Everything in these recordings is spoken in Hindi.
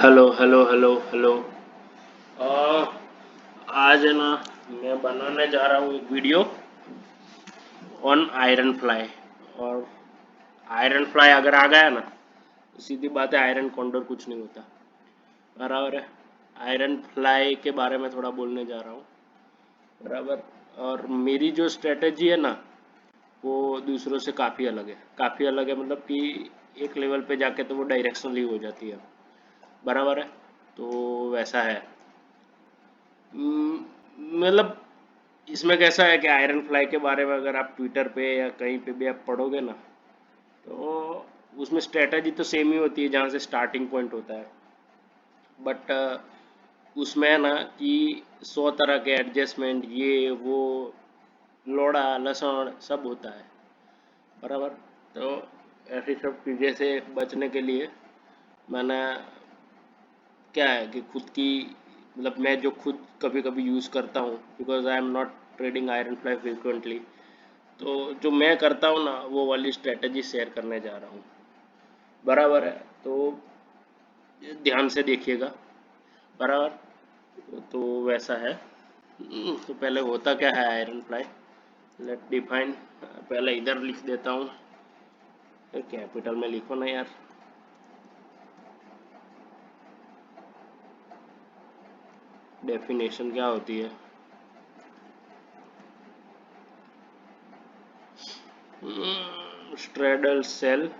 Hello hello hello hello. आज है ना, मैं बनाने जा रहा हूँ एक वीडियो ऑन आयरन फ्लाई। और आयरन फ्लाई अगर आ गया ना तो सीधी बात है, आयरन कॉन्डोर कुछ नहीं होता। बराबर है। आयरन फ्लाई के बारे में थोड़ा बोलने जा रहा हूँ। बराबर। और मेरी जो स्ट्रेटेजी है ना, वो दूसरों से काफ़ी अलग है। काफ़ी अलग है मतलब कि एक लेवल पे जाके तो वो डायरेक्शनली हो जाती है। बराबर है। तो वैसा है। मतलब इसमें कैसा है कि आयरन फ्लाई के बारे में अगर आप ट्विटर पे या कहीं पे भी आप पढ़ोगे ना, तो उसमें स्ट्रेटजी तो सेम ही होती है जहाँ से स्टार्टिंग पॉइंट होता है। बट उसमें है ना कि 100 तरह के एडजस्टमेंट, ये वो, लोड़ा लसण सब होता है। बराबर। तो ऐसी सब चीज़ें से बचने के लिए मैंने क्या है कि खुद की, मतलब मैं जो खुद कभी कभी यूज़ करता हूँ, because I am not trading iron fly frequently. तो जो मैं करता हूँ ना, वो वाली स्ट्रेटजी शेयर करने जा रहा हूँ। बराबर है। तो ध्यान से देखिएगा। बराबर। तो वैसा है। तो पहले होता क्या है आयरन फ्लाई, लेट डिफाइन। पहले इधर लिख देता हूँ, कैपिटल में लिखो ना यार। डेफिनेशन क्या होती है? Straddle sell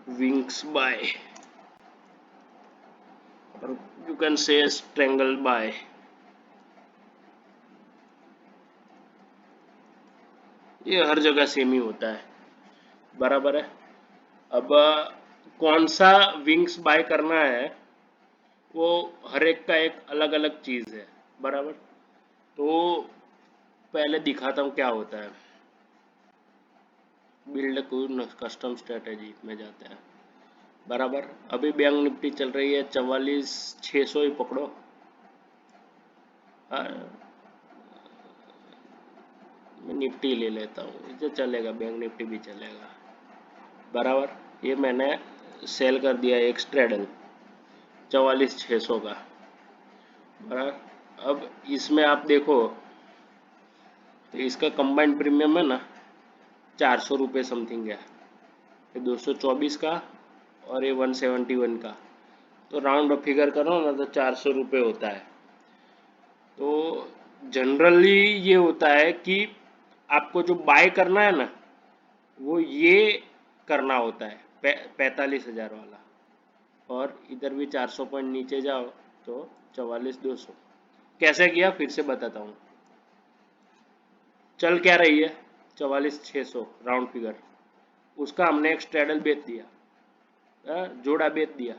wings by, or you can say strangled by। ये हर जगह सेम ही होता है। बराबर है। अब कौन सा विंग्स बाय करना है, वो हर एक का एक अलग अलग चीज़ है। बराबर। तो पहले दिखाता हूँ क्या होता है। बिल्ड कोई कस्टम स्ट्रेटेजी में जाते हैं। बराबर। अभी बैंक निफ्टी चल रही है 44,600 ही पकड़ो। हाँ, मैं निफ्टी ले लेता हूँ, इसे चलेगा, बैंक निफ्टी भी चलेगा। बराबर। ये मैंने सेल कर दिया एक स्ट्रेडल 44,600 का। बराबर। अब इसमें आप देखो तो इसका कंबाइंड प्रीमियम है ना 400 रुपये समथिंग है। ये 224 का और ये 171 का। तो राउंड ऑफ फिगर करो ना तो 400 रुपये होता है। तो जनरली ये होता है कि आपको जो बाय करना है ना, वो ये करना होता है 45,000 वाला। और इधर भी 400 पॉइंट नीचे जाओ तो 44,200। कैसे किया फिर से बताता हूँ। चल क्या रही है 44,600 राउंड फिगर, उसका हमने एक स्ट्रेडल बेच दिया, जोड़ा बेच दिया।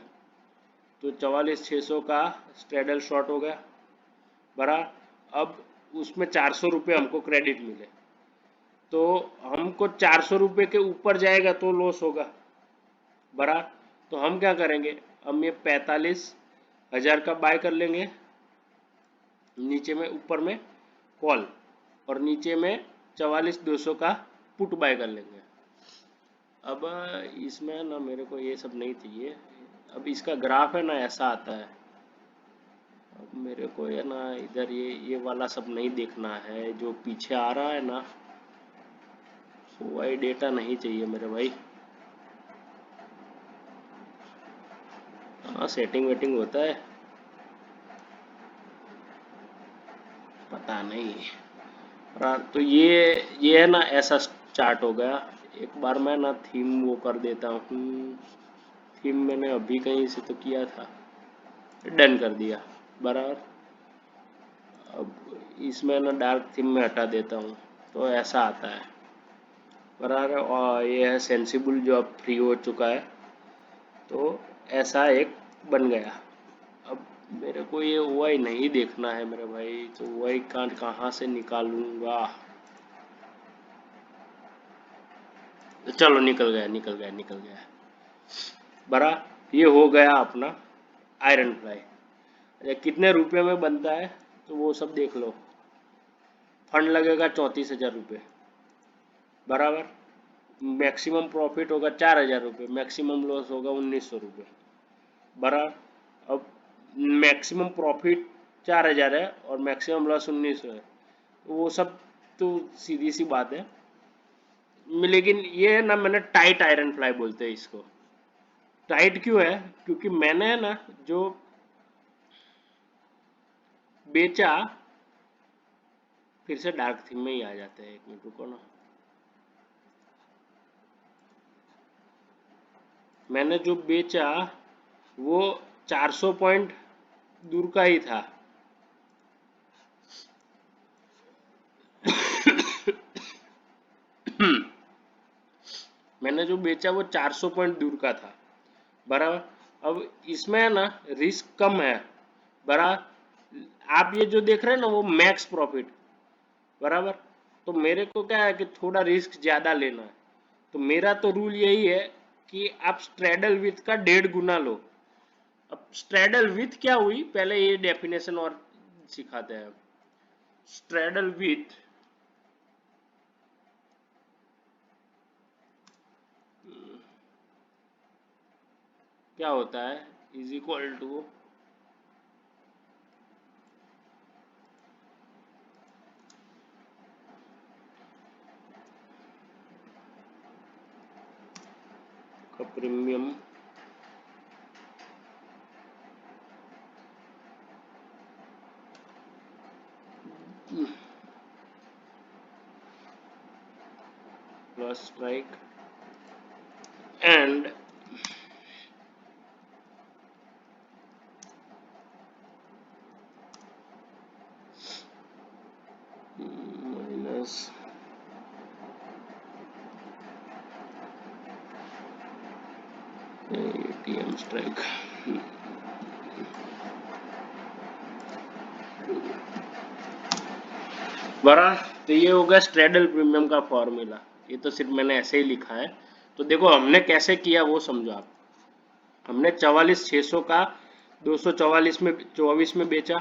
तो 44,600 का स्ट्रेडल शॉर्ट हो गया। बरा। अब उसमें 400 रुपये हमको क्रेडिट मिले, तो हमको 400 रुपये के ऊपर जाएगा तो लॉस होगा। बरा। तो हम क्या करेंगे, हम ये 45,000 का बाय कर लेंगे, नीचे में ऊपर में कॉल, और नीचे में 44,200 का पुट बाय कर लेंगे। अब इसमें ना मेरे को ये सब नहीं चाहिए। अब इसका ग्राफ है ना ऐसा आता है। अब मेरे को है ना इधर ये वाला सब नहीं देखना है, जो पीछे आ रहा है ना, वही डेटा नहीं चाहिए मेरे भाई। हाँ, सेटिंग वेटिंग होता है, पता नहीं। तो ये है ना ऐसा चार्ट हो गया। एक बार मैं ना थीम वो कर देता हूँ। थीम मैंने अभी कहीं से तो किया था, डन कर दिया। बराबर। अब इसमें ना डार्क थीम में हटा देता हूँ, तो ऐसा आता है। बराबर। और ये है सेंसिबल जो अब फ्री हो चुका है, तो ऐसा एक बन गया। अब मेरे को ये वाई नहीं देखना है मेरे भाई, तो वाई कहाँ से निकालूंगा। चलो निकल गया निकल गया निकल गया। बरा। ये हो गया अपना आयरन फ्लाई। अच्छा, कितने रुपए में बनता है तो वो सब देख लो। फंड लगेगा 34,000 रुपये। बराबर। मैक्सिमम प्रॉफिट होगा 4,000 रुपये, मैक्सिमम लॉस होगा 1,900 रुपये, बराबर। अब मैक्सिमम प्रॉफिट 4,000 है और मैक्सिमम लॉस 1,900 है, वो सब तो सीधी सी बात है। लेकिन ये है ना, मैंने टाइट आयरन फ्लाई बोलते हैं इसको। टाइट क्यों है? क्योंकि मैंने ना जो बेचा, फिर से डार्क थीम में ही आ जाते हैं, एक मिनट रुको ना। मैंने जो बेचा वो 400 पॉइंट दूर का ही था। मैंने जो बेचा वो 400 पॉइंट दूर का था, बराबर। अब इसमें है ना रिस्क कम है, बराबर। आप ये जो देख रहे हैं ना वो मैक्स प्रॉफिट, बराबर। तो मेरे को क्या है कि थोड़ा रिस्क ज्यादा लेना है, तो मेरा तो रूल यही है कि आप स्ट्रेडल विथ का 1.5 गुना लो। अब स्ट्रेडल विथ क्या हुई, पहले ये डेफिनेशन और सिखाते हैं। स्ट्रेडल विथ क्या होता है, इज इक्वल टू का premium plus strike and minus ATM strike. बड़ा, तो ये होगा स्ट्रेडल प्रीमियम का फॉर्मूला। ये तो सिर्फ मैंने ऐसे ही लिखा है। तो देखो हमने कैसे किया वो समझो आप। हमने 44,600 का 244 में 24 में बेचा,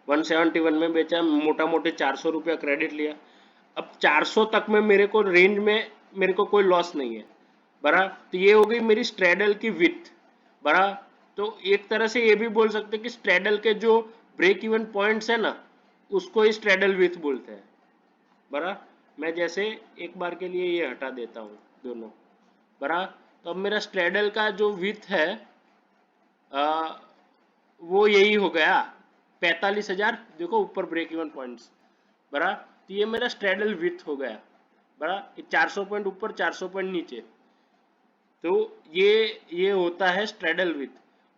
171 में बेचा, मोटा मोटे 400 रुपया क्रेडिट लिया। अब 400 तक में मेरे को रेंज में मेरे को कोई लॉस नहीं है, बरा। तो ये हो गई मेरी स्ट्रेडल की विथ, बरा। तो एक तरह से ये भी बोल सकते हैं कि स्ट्रेडल के जो ब्रेक इवन पॉइंट्स है ना, उसको ही स्ट्रेडल विथ बोलते हैं, बरा। मैं जैसे एक बार के लिए ये हटा देता हूँ दोनों, बरा। तो अब मेरा स्ट्रेडल का जो विथ है वो यही हो गया 45,000। देखो ऊपर ब्रेक इवन पॉइंट्स, बरा। तो ये मेरा स्ट्रेडल विथ हो गया, बरा। ये 400 पॉइंट ऊपर 400 पॉइंट नीचे, तो ये होता है स्ट्रेडल विथ।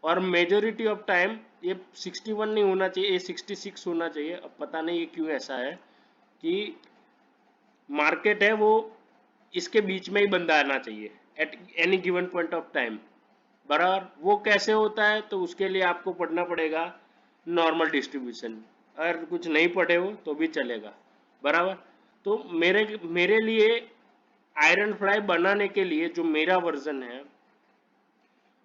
और मेजोरिटी ऑफ टाइम ये 61 नहीं होना चाहिए, ये 66 होना चाहिए। अब पता नहीं ये क्यों ऐसा है कि मार्केट है वो इसके बीच में ही बंदा आना चाहिए at any given point of time, बराबर। वो कैसे होता है, तो उसके लिए आपको पढ़ना पड़ेगा नॉर्मल डिस्ट्रीब्यूशन। अगर कुछ नहीं पढ़े हो तो भी चलेगा, बराबर। तो मेरे मेरे लिए आयरन फ्लाई बनाने के लिए जो मेरा वर्जन है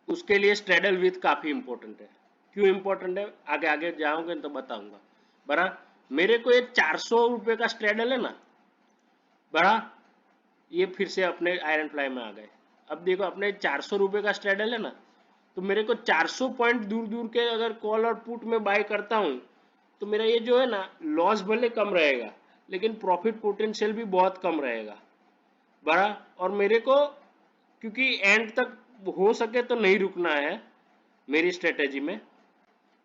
उसके लिए स्ट्रेडल विथ काफी इंपॉर्टेंट है। क्यों इंपॉर्टेंट है आगे आगे जाओगे तो बताऊंगा, बरा। मेरे को ये 400 रुपए का स्ट्रेडल है ना, बरा। ये फिर से अपने आयरन फ्लाई में आ गए। अब देखो अपने 400 रुपए का स्ट्रेडल है ना, तो मेरे को 400 पॉइंट दूर दूर के अगर कॉल और पुट में बाय करता हूं, तो मेरा ये जो है ना लॉस भले कम रहेगा लेकिन प्रॉफिट पोटेंशियल भी बहुत कम रहेगा, बड़ा। और मेरे को क्योंकि एंड तक हो सके तो नहीं रुकना है मेरी स्ट्रेटेजी में,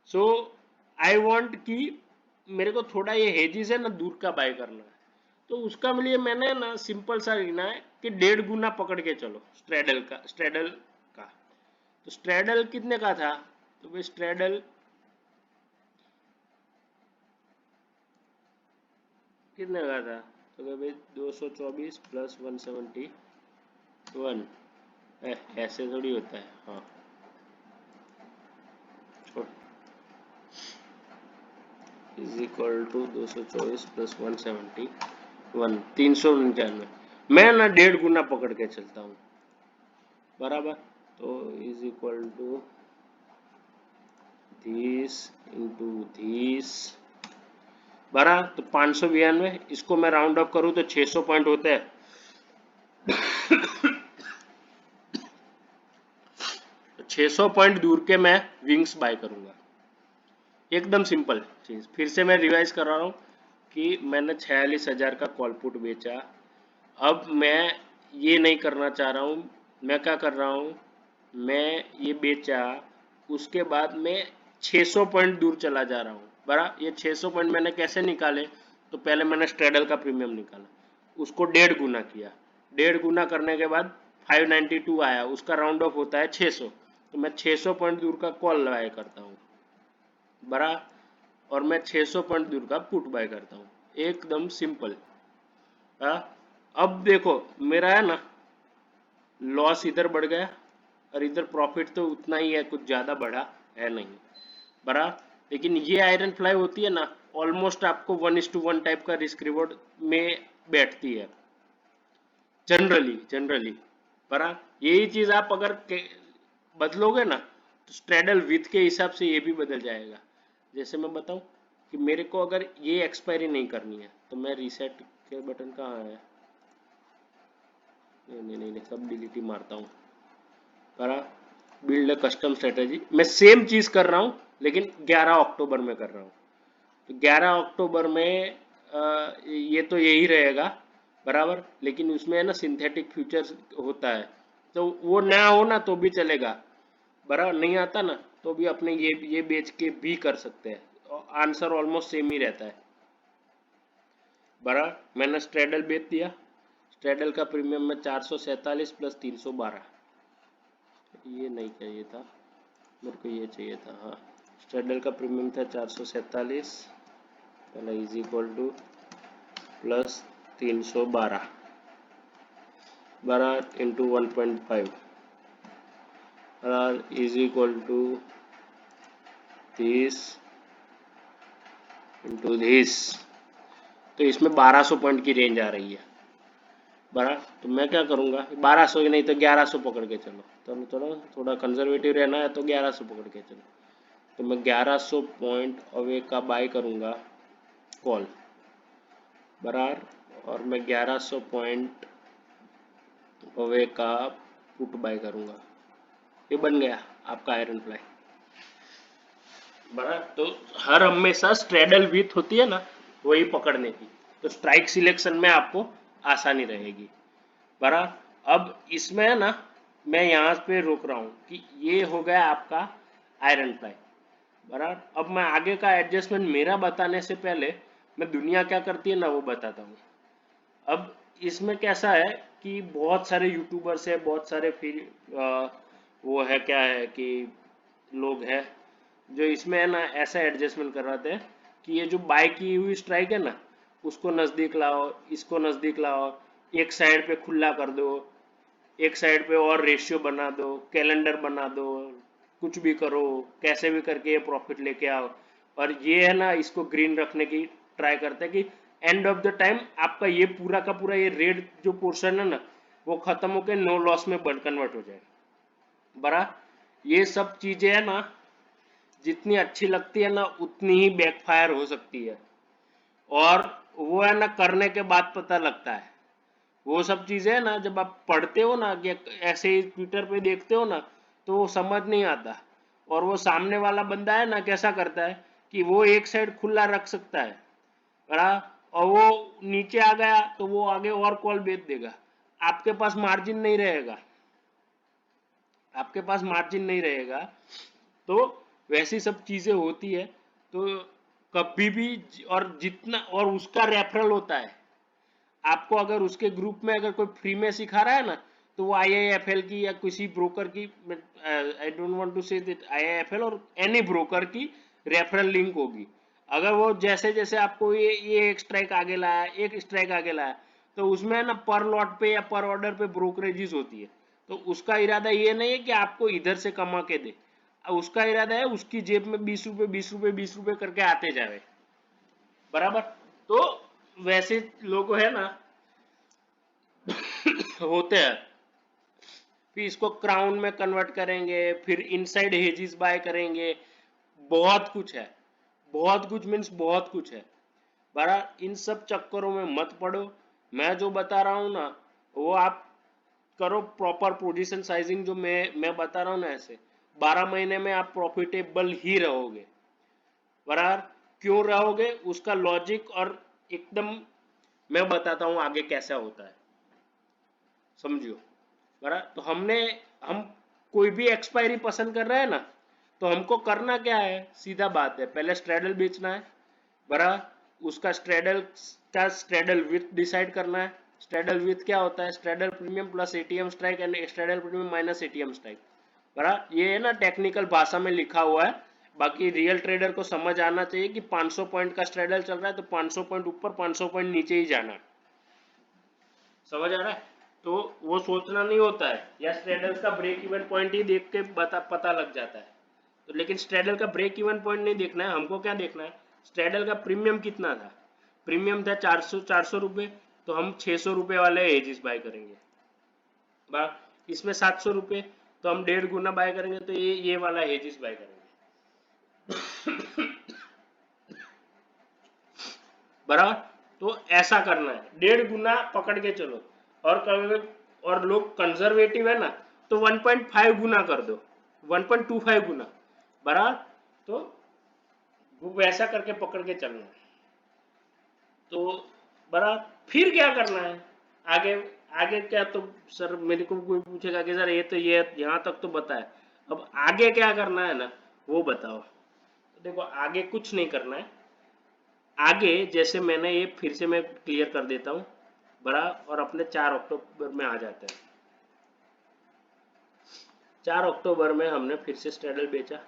सो आई वांट कि मेरे को थोड़ा ये हेजिस है ना दूर का बाय करना है। तो उसका लिए मैंने ना सिंपल सा लेना है कि 1.5 गुना पकड़ के चलो स्ट्रेडल का। तो स्ट्रेडल कितने का था, तो भाई स्ट्रेडल कितने का था, तो भाई 224 प्लस 171। ऐसे थोड़ी होता है, हाँ इज इक्वल टू 224 प्लस 171, 399। मैं ना 1.5 गुना पकड़ के चलता हूँ, बराबर। तो is equal to this into this, बरा। तो 592, इसको मैं राउंड अप करूँ तो 600 पॉइंट होते हैं, 600 पॉइंट दूर के मैं विंग्स बाय करूंगा। एकदम सिंपल चीज। फिर से मैं रिवाइज कर रहा हूँ कि मैंने 46,000 का कॉल पुट बेचा। अब मैं ये नहीं करना चाह रहा हूँ। मैं क्या कर रहा हूँ, मैं ये बेचा, उसके बाद मैं 600 पॉइंट दूर चला जा रहा हूँ। बराबर, ये 600 पॉइंट मैंने कैसे निकाले, तो पहले मैंने स्ट्रेडल का प्रीमियम निकाला, उसको 1.5 गुना किया। 1.5 गुना करने के बाद 592 आया, उसका राउंड ऑफ होता है 600, तो मैं 600 पॉइंट दूर का कॉल बाय करता हूँ। बराबर, और मैं 600 पॉइंट दूर का पुट बाय करता हूँ। एकदम सिंपल। अब देखो मेरा है ना, लॉस इधर बढ़ गया और इधर प्रॉफिट तो उतना ही है, कुछ ज्यादा बढ़ा है नहीं। बराबर, लेकिन ये आयरन फ्लाई होती है ना, ऑलमोस्ट आपको 1:1 टाइप का रिस्क रिवॉर्ड में बैठती है जनरली। बराबर, यही चीज आप अगर बदलोगे ना, तो स्ट्रेडल विथ के हिसाब से ये भी बदल जाएगा। जैसे मैं बताऊं कि मेरे को अगर ये एक्सपायरी नहीं करनी है, तो मैं रीसेट के बटन कहाँ है, नहीं, सब डिलीट ही मारता हूँ। बराबर, बिल्ड कस्टम स्ट्रेटेजी, मैं सेम चीज कर रहा हूँ लेकिन 11 अक्टूबर में कर रहा हूँ। तो 11 अक्टूबर में ये तो यही रहेगा। बराबर, लेकिन उसमें है ना सिंथेटिक फ्यूचर्स होता है, तो वो ना हो ना तो भी चलेगा। बराबर, नहीं आता ना तो भी अपने ये बेच के भी कर सकते हैं, आंसर ऑलमोस्ट सेम ही रहता है। बराबर, मैंने स्ट्रेडल बेच दिया। स्ट्रेडल का प्रीमियम में 447 प्लस 312, ये नहीं चाहिए था मेरे को, ये चाहिए था। हाँ, स्ट्रेडल का प्रीमियम था 447 पहला इज इक्वल टू प्लस 312 बराबर इंटू 1.5 बराबर is equal to this into this. तो इसमें 1200 पॉइंट की रेंज आ रही है। बराबर, तो मैं क्या करूंगा, 1200 ही नहीं तो 1100 पकड़ के चलो। चलो थोड़ा कंजर्वेटिव रहना है तो 1100 पकड़ के चलो। तो मैं 1100 पॉइंट अवे का बाय करूंगा कॉल। बराबर, और मैं 1100 पॉइंट अवे का पुट बाय करूंगा। ये बन गया आपका आयरन फ्लाई। बराबर, तो हर हमेशा स्ट्रेडल विथ होती है ना, वही पकड़ने की, तो स्ट्राइक सिलेक्शन में आपको आसानी रहेगी। बराबर, अब इसमें है ना, मैं यहाँ पे रोक रहा हूँ कि ये हो गया आपका आयरन फ्लाई। बराबर, अब मैं आगे का एडजस्टमेंट मेरा बताने से पहले मैं दुनिया क्या करती है ना वो बताता हूँ। अब इसमें कैसा है कि बहुत सारे यूट्यूबर्स है, बहुत सारे फिर वो है क्या है कि लोग हैं जो इसमें है ना ऐसा एडजस्टमेंट कर रहे थे कि ये जो बाय की हुई स्ट्राइक है ना, उसको नज़दीक लाओ, इसको नज़दीक लाओ, एक साइड पे खुला कर दो, एक साइड पे और रेशियो बना दो, कैलेंडर बना दो, कुछ भी करो, कैसे भी करके ये प्रॉफिट लेके आओ। और ये है ना इसको ग्रीन रखने की ट्राई करते हैं कि एंड ऑफ द टाइम आपका ये पूरा का पूरा ये रेड जो पोर्शन है ना, वो खत्म होकर नो लॉस में कन्वर्ट हो जाए। बरा, ये सब चीजें है ना, जितनी अच्छी लगती है ना उतनी ही बैकफायर हो सकती है, और वो है ना करने के बाद पता लगता है। वो सब चीजें है ना जब आप पढ़ते हो ना, कि ऐसे ही ट्विटर पे देखते हो ना, तो वो समझ नहीं आता। और वो सामने वाला बंदा है ना कैसा करता है कि वो एक साइड खुला रख सकता है, और वो नीचे आ गया तो वो आगे और कॉल बेच देगा, आपके पास मार्जिन नहीं रहेगा, आपके पास मार्जिन नहीं रहेगा। तो वैसी सब चीजें होती है। तो कभी भी, और जितना, और उसका रेफरल होता है आपको, अगर उसके ग्रुप में अगर कोई फ्री में सिखा रहा है ना, तो वो IIFL की या किसी ब्रोकर की, I don't want to say that IIFL और एनी ब्रोकर की रेफरल लिंक होगी। अगर वो जैसे जैसे आपको ये एक स्ट्राइक आगे लाया, एक स्ट्राइक आगे लाया, तो उसमें ना पर लॉट पे या पर ऑर्डर पे ब्रोकरेजेस होती है। तो उसका इरादा ये नहीं है कि आपको इधर से कमा के दे, उसका इरादा है उसकी जेब में 20 रुपए 20 रुपए 20 रुपए करके आते जावे। बराबर, तो वैसे लोग है ना होते हैं, फिर इसको क्राउन में कन्वर्ट करेंगे, फिर इनसाइड हेजिस बाय करेंगे, बहुत कुछ है, बहुत कुछ मीन्स बहुत कुछ है। बड़ा इन सब चक्करों में मत पड़ो। मैं जो बता रहा हूँ ना, वो आप करो प्रॉपर पोजीशन साइजिंग, जो मैं बता रहा हूँ ना, ऐसे 12 महीने में आप प्रॉफिटेबल ही रहोगे। बराबर क्यों रहोगे, उसका लॉजिक और एकदम मैं बताता हूँ आगे कैसा होता है, समझियो। बराबर तो हम कोई भी एक्सपायरी पसंद कर रहे हैं ना, तो हमको करना क्या है, सीधा बात है, पहले स्ट्रेडल बेचना है। बराबर उसका स्ट्रेडल विथ डिसाइड करना है। स्ट्रेडल विथ क्या होता है, straddle premium plus ATM strike and straddle premium minus ATM strike. बराबर ये है ना टेक्निकल भाषा में लिखा हुआ है, बाकी रियल ट्रेडर को समझ आना चाहिए कि 500 पॉइंट का स्ट्रेडल चल रहा है तो 500 पॉइंट ऊपर 500 पॉइंट नीचे ही जाना है, समझ आ रहा है। तो वो सोचना नहीं होता है, या स्ट्रेडल का ब्रेक इवन पॉइंट ही देख के पता लग जाता है। तो लेकिन स्ट्रेडल का ब्रेक इवन पॉइंट नहीं देखना है, हमको क्या देखना है, स्ट्रेडल का प्रीमियम कितना था। प्रीमियम था 400 रुपये, तो हम 600 रुपये वाले एजिस बाय करेंगे। इसमें 700 रुपये, तो हम 1.5 गुना बाय करेंगे, तो ये वाला एजिस बाय करेंगे। बराबर तो ऐसा करना है, 1.5 गुना पकड़ के चलो। और लोग कंजर्वेटिव है ना, तो 1.5 गुना कर दो, 1.25 गुना। बराबर तो वो वैसा करके पकड़ के चलना है। तो बराबर फिर क्या करना है आगे, आगे क्या, तो सर मेरे को कोई पूछेगा कि सर ये यहाँ तक तो बताए, अब आगे क्या करना है ना वो बताओ। देखो आगे कुछ नहीं करना है, आगे जैसे मैंने ये फिर से मैं क्लियर कर देता हूँ। बड़ा और अपने 4 अक्टूबर में आ जाते हैं। 4 अक्टूबर में हमने फिर से स्ट्रेडल बेचा,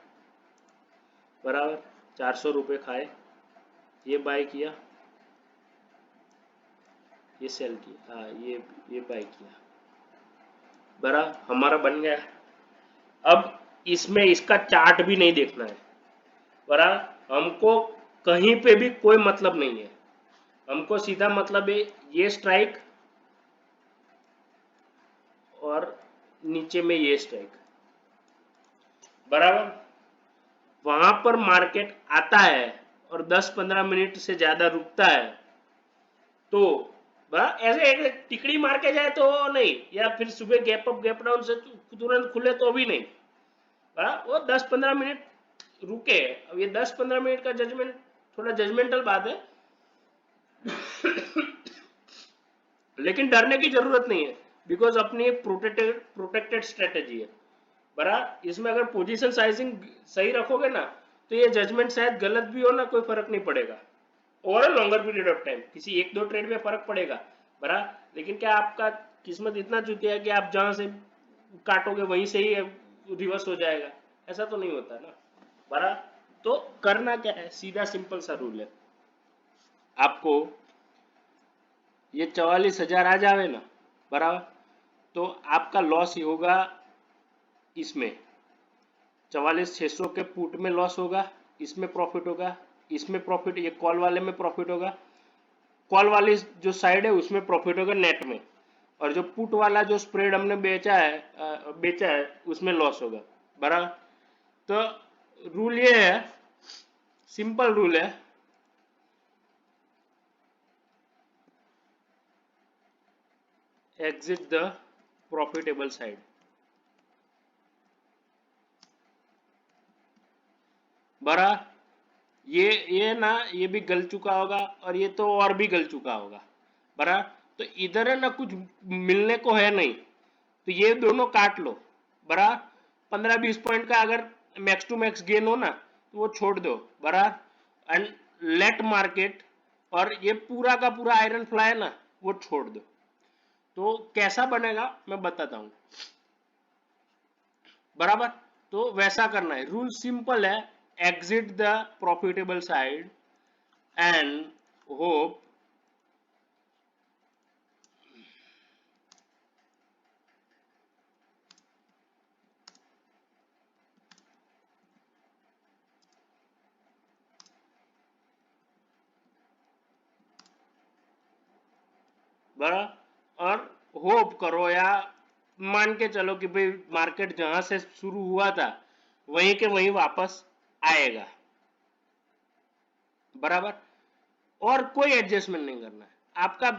बराबर 400 रुपये खाए, ये बाय किया, ये सेल किया, हाँ ये बाय किया, बड़ा हमारा बन गया। अब इसमें इसका चार्ट भी नहीं देखना है, बड़ा हमको कहीं पे भी कोई मतलब नहीं है, हमको सीधा मतलब है ये स्ट्राइक और नीचे में ये स्ट्राइक। बराबर वहां पर मार्केट आता है और 10-15 मिनट से ज्यादा रुकता है, तो ऐसे एक टिकड़ी मार के जाए तो नहीं, या फिर सुबह गैप अप गैप डाउन से तुरंत खुले तो भी नहीं। वो 10-15 मिनट रुके। अब ये 10-15 मिनट का जजमेंट थोड़ा जजमेंटल बात है, लेकिन डरने की जरूरत नहीं है, बिकॉज अपनी एक प्रोटेक्टेड स्ट्रेटेजी है। बराबर इसमें अगर पोजीशन साइजिंग सही रखोगे ना, तो ये जजमेंट शायद गलत भी हो ना, कोई फर्क नहीं पड़ेगा। Over a longer period of time किसी 1-2 ट्रेड में फर्क पड़ेगा, बराबर लेकिन क्या आपका किस्मत इतना चुतिया है कि आप जहां से काटोगे वहीं से ही रिवर्स हो जाएगा, ऐसा तो नहीं होता ना। बराबर तो करना क्या है, सीधा सिंपल सा रूल है, आपको ये 44,000 आ जावे ना, बराबर तो आपका लॉस ही होगा इसमें 44,600 के पुट में लॉस होगा, इसमें प्रॉफिट होगा, इसमें प्रॉफिट, ये कॉल वाले में प्रॉफिट होगा, कॉल वाली जो साइड है उसमें प्रॉफिट होगा नेट में, और जो पुट वाला जो स्प्रेड हमने बेचा है उसमें लॉस होगा। बराबर तो रूल ये है, सिंपल रूल है, एग्जिट द प्रॉफिटेबल साइड। बरा ये ना ये भी गल चुका होगा और ये तो और भी गल चुका होगा। बरा तो इधर है ना कुछ मिलने को है नहीं, तो ये दोनों काट लो। बरा 15-20 पॉइंट का अगर मैक्स टू मैक्स गेन हो ना तो वो छोड़ दो। बरा एंड लेट मार्केट, और ये पूरा का पूरा आयरन फ्लाई है ना वो छोड़ दो। तो कैसा बनेगा मैं बताता हूं, बराबर तो वैसा करना है, रूल सिंपल है, exit the profitable side and hope बड़ा, और होप करो या मान के चलो कि भाई मार्केट जहां से शुरू हुआ था वहीं के वहीं वापस आएगा। बराबर और कोई एडजस्टमेंट नहीं करना है, आपका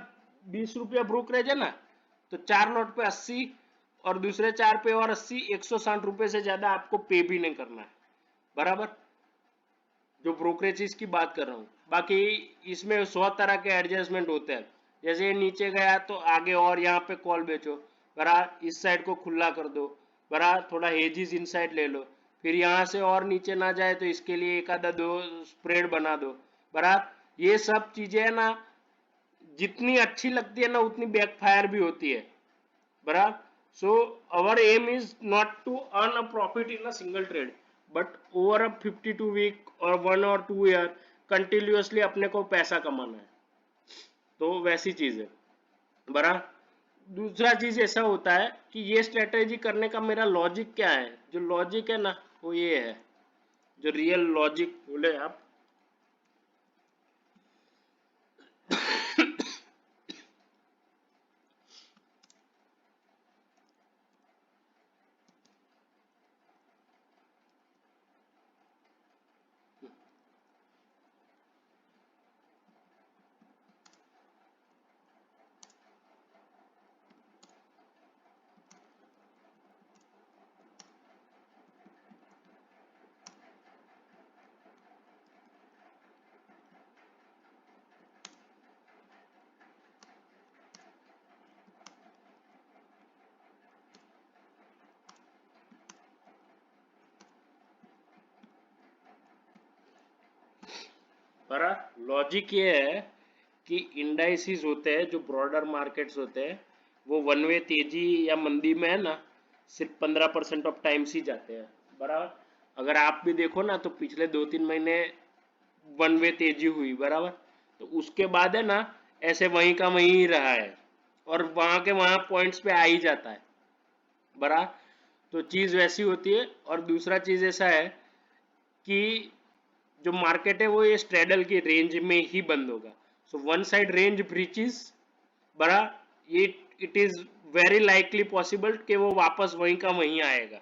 20 रुपया ब्रोकरेज है ना, तो 4 नोट पे 80 और दूसरे 4 पे और 80, 160 रुपए से ज्यादा आपको पे भी नहीं करना है, बराबर, जो ब्रोकरेज की बात कर रहा हूँ। बाकी इसमें 100 तरह के एडजस्टमेंट होते हैं, जैसे ये नीचे गया तो आगे और यहाँ पे कॉल बेचो, बराबर, इस साइड को खुला कर दो, बराबर, थोड़ा हेजिस इनसाइड ले लो, फिर यहाँ से और नीचे ना जाए तो इसके लिए एक आधा दो स्प्रेड बना दो, बराबर। ये सब चीजें है ना, जितनी अच्छी लगती है ना उतनी बैकफायर भी होती है, बराबर। So our aim is not to earn a profit in a single trade, but over a 52 week और 1 और 2 ईयर कंटिन्यूअसली अपने को पैसा कमाना है, तो वैसी चीज है, बराबर। दूसरा चीज ऐसा होता है कि ये स्ट्रेटेजी करने का मेरा लॉजिक क्या है, जो लॉजिक है ना वो ये है, जो रियल लॉजिक बोले आप, बराबर। लॉजिक ये है कि इंडाइसिस होते हैं, जो ब्रॉडर मार्केट्स होते हैं, वो वन वे तेजी या मंदी में है ना सिर्फ 15% ऑफ टाइम्स ही जाते हैं, बराबर। अगर आप भी देखो ना तो पिछले 2-3 महीने वन वे तेजी हुई, बराबर, तो उसके बाद है ना ऐसे वहीं का वहीं ही रहा है और वहां के वहां पॉइंट्स पे आ ही जाता है, बराबर। तो चीज वैसी होती है। और दूसरा चीज ऐसा है कि जो मार्केट है वो ये स्ट्रेडल की रेंज में ही बंद होगा। So one side range breaches, बड़ा, ये it is very likely possible कि वो वापस वहीं का वहीं आएगा।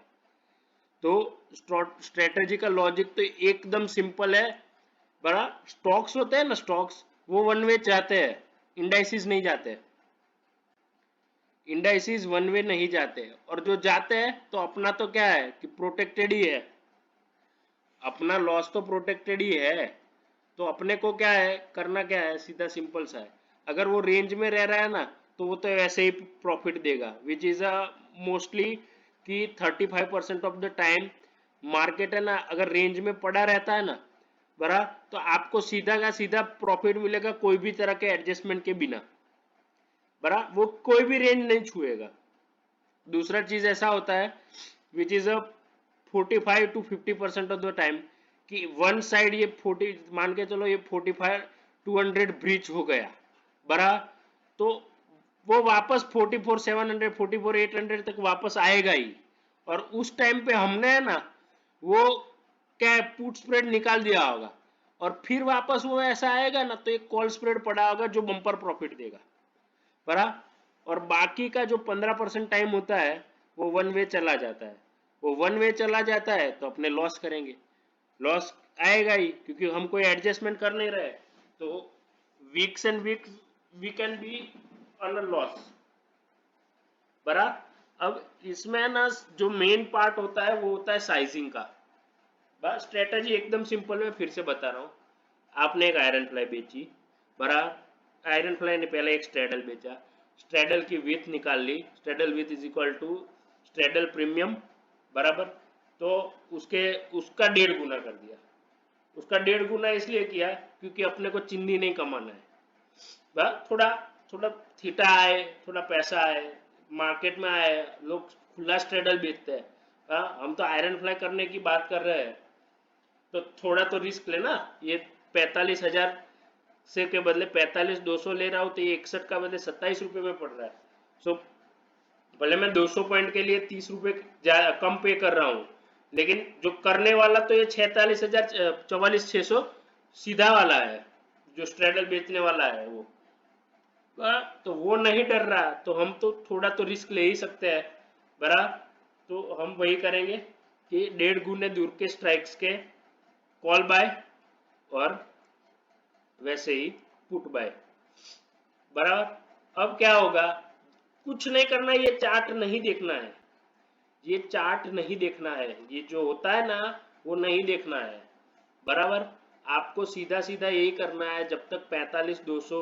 तो स्ट्रेटेजी का लॉजिक तो एकदम सिंपल है, बड़ा। स्टॉक्स होते हैं ना, स्टॉक्स वो वन वे जाते हैं, इंडाइसिस नहीं जाते, इंडाइसिस वन वे नहीं जाते। और जो जाते हैं तो अपना तो क्या है कि प्रोटेक्टेड ही है, अपना लॉस तो प्रोटेक्टेड ही है। तो अपने को क्या है करना, क्या है, सीधा सिंपल सा है, अगर वो रेंज में रह रहा है ना तो वो तो वैसे ही प्रॉफिट देगा, विच इज अ मोस्टली कि 35% ऑफ द टाइम मार्केट है ना अगर रेंज में पड़ा रहता है ना, बरा, तो आपको सीधा का सीधा प्रॉफिट मिलेगा कोई भी तरह के एडजस्टमेंट के बिना, बरा, वो कोई भी रेंज नहीं छुएगा। दूसरा चीज ऐसा होता है which is a 45 to 50% of the time कि वन साइड ये 40, मान के चलो ये 45 200 ब्रीच हो गया, बरा, तो वो वापस 44 700 44 800 तक वापस आएगा ही। और उस टाइम पे हमने है ना वो क्या पुट स्प्रेड निकाल दिया होगा और फिर वापस वो ऐसा आएगा ना तो एक कॉल स्प्रेड पड़ा होगा जो बम्पर प्रॉफिट देगा, बरा। और बाकी का जो 15% टाइम होता है वो वन वे चला जाता है, वो वन वे चला जाता है तो अपने लॉस करेंगे, लॉस आएगा ही क्योंकि हम कोई एडजस्टमेंट कर नहीं रहे। तो weeks and weeks we can be on a loss, बरा। अब इसमें ना जो मेन पार्ट होता है वो होता है साइजिंग का। बस स्ट्रेटजी एकदम सिंपल है, फिर से बता रहा हूँ। आपने एक आयरन फ्लाई बेची, बरा, आयरन फ्लाई ने पहले एक स्ट्रेडल बेचा, स्ट्रेडल की विथ निकाल ली, straddle width is equal to straddle premium, बराबर। तो उसके उसका 1.5 गुना कर दिया, उसका 1.5 गुना इसलिए किया क्योंकि अपने को चिंदी नहीं कमाना है, बस थोड़ा थोड़ा थीटा आए, थोड़ा पैसा आए, मार्केट में आए, लोग खुला स्ट्रेडल बेचते हैं, हम तो आयरन फ्लाई करने की बात कर रहे हैं, तो थोड़ा तो रिस्क लेना। ये 45,000 से के बदले 45,200 ले रहा हूँ तो ये 61 का बदले 27 रुपए में पड़ रहा है। सो भले मैं 200 पॉइंट के लिए 30 रुपए कम पे कर रहा हूँ, लेकिन जो करने वाला तो ये 46,000 44,600 सीधा वाला है, जो स्ट्रेडल बेचने वाला है वो, तो वो नहीं डर रहा, तो हम तो थोड़ा तो रिस्क ले ही सकते हैं, बरा। तो हम वही करेंगे कि 1.5 गुने दूर के स्ट्राइक्स के कॉल बाय और वैसे ही पुट बाय, बराबर। अब क्या होगा, कुछ नहीं करना है, ये चार्ट नहीं देखना है, ये चार्ट नहीं देखना है, ये जो होता है ना वो नहीं देखना है, बराबर। आपको सीधा सीधा यही करना है, जब तक 45,200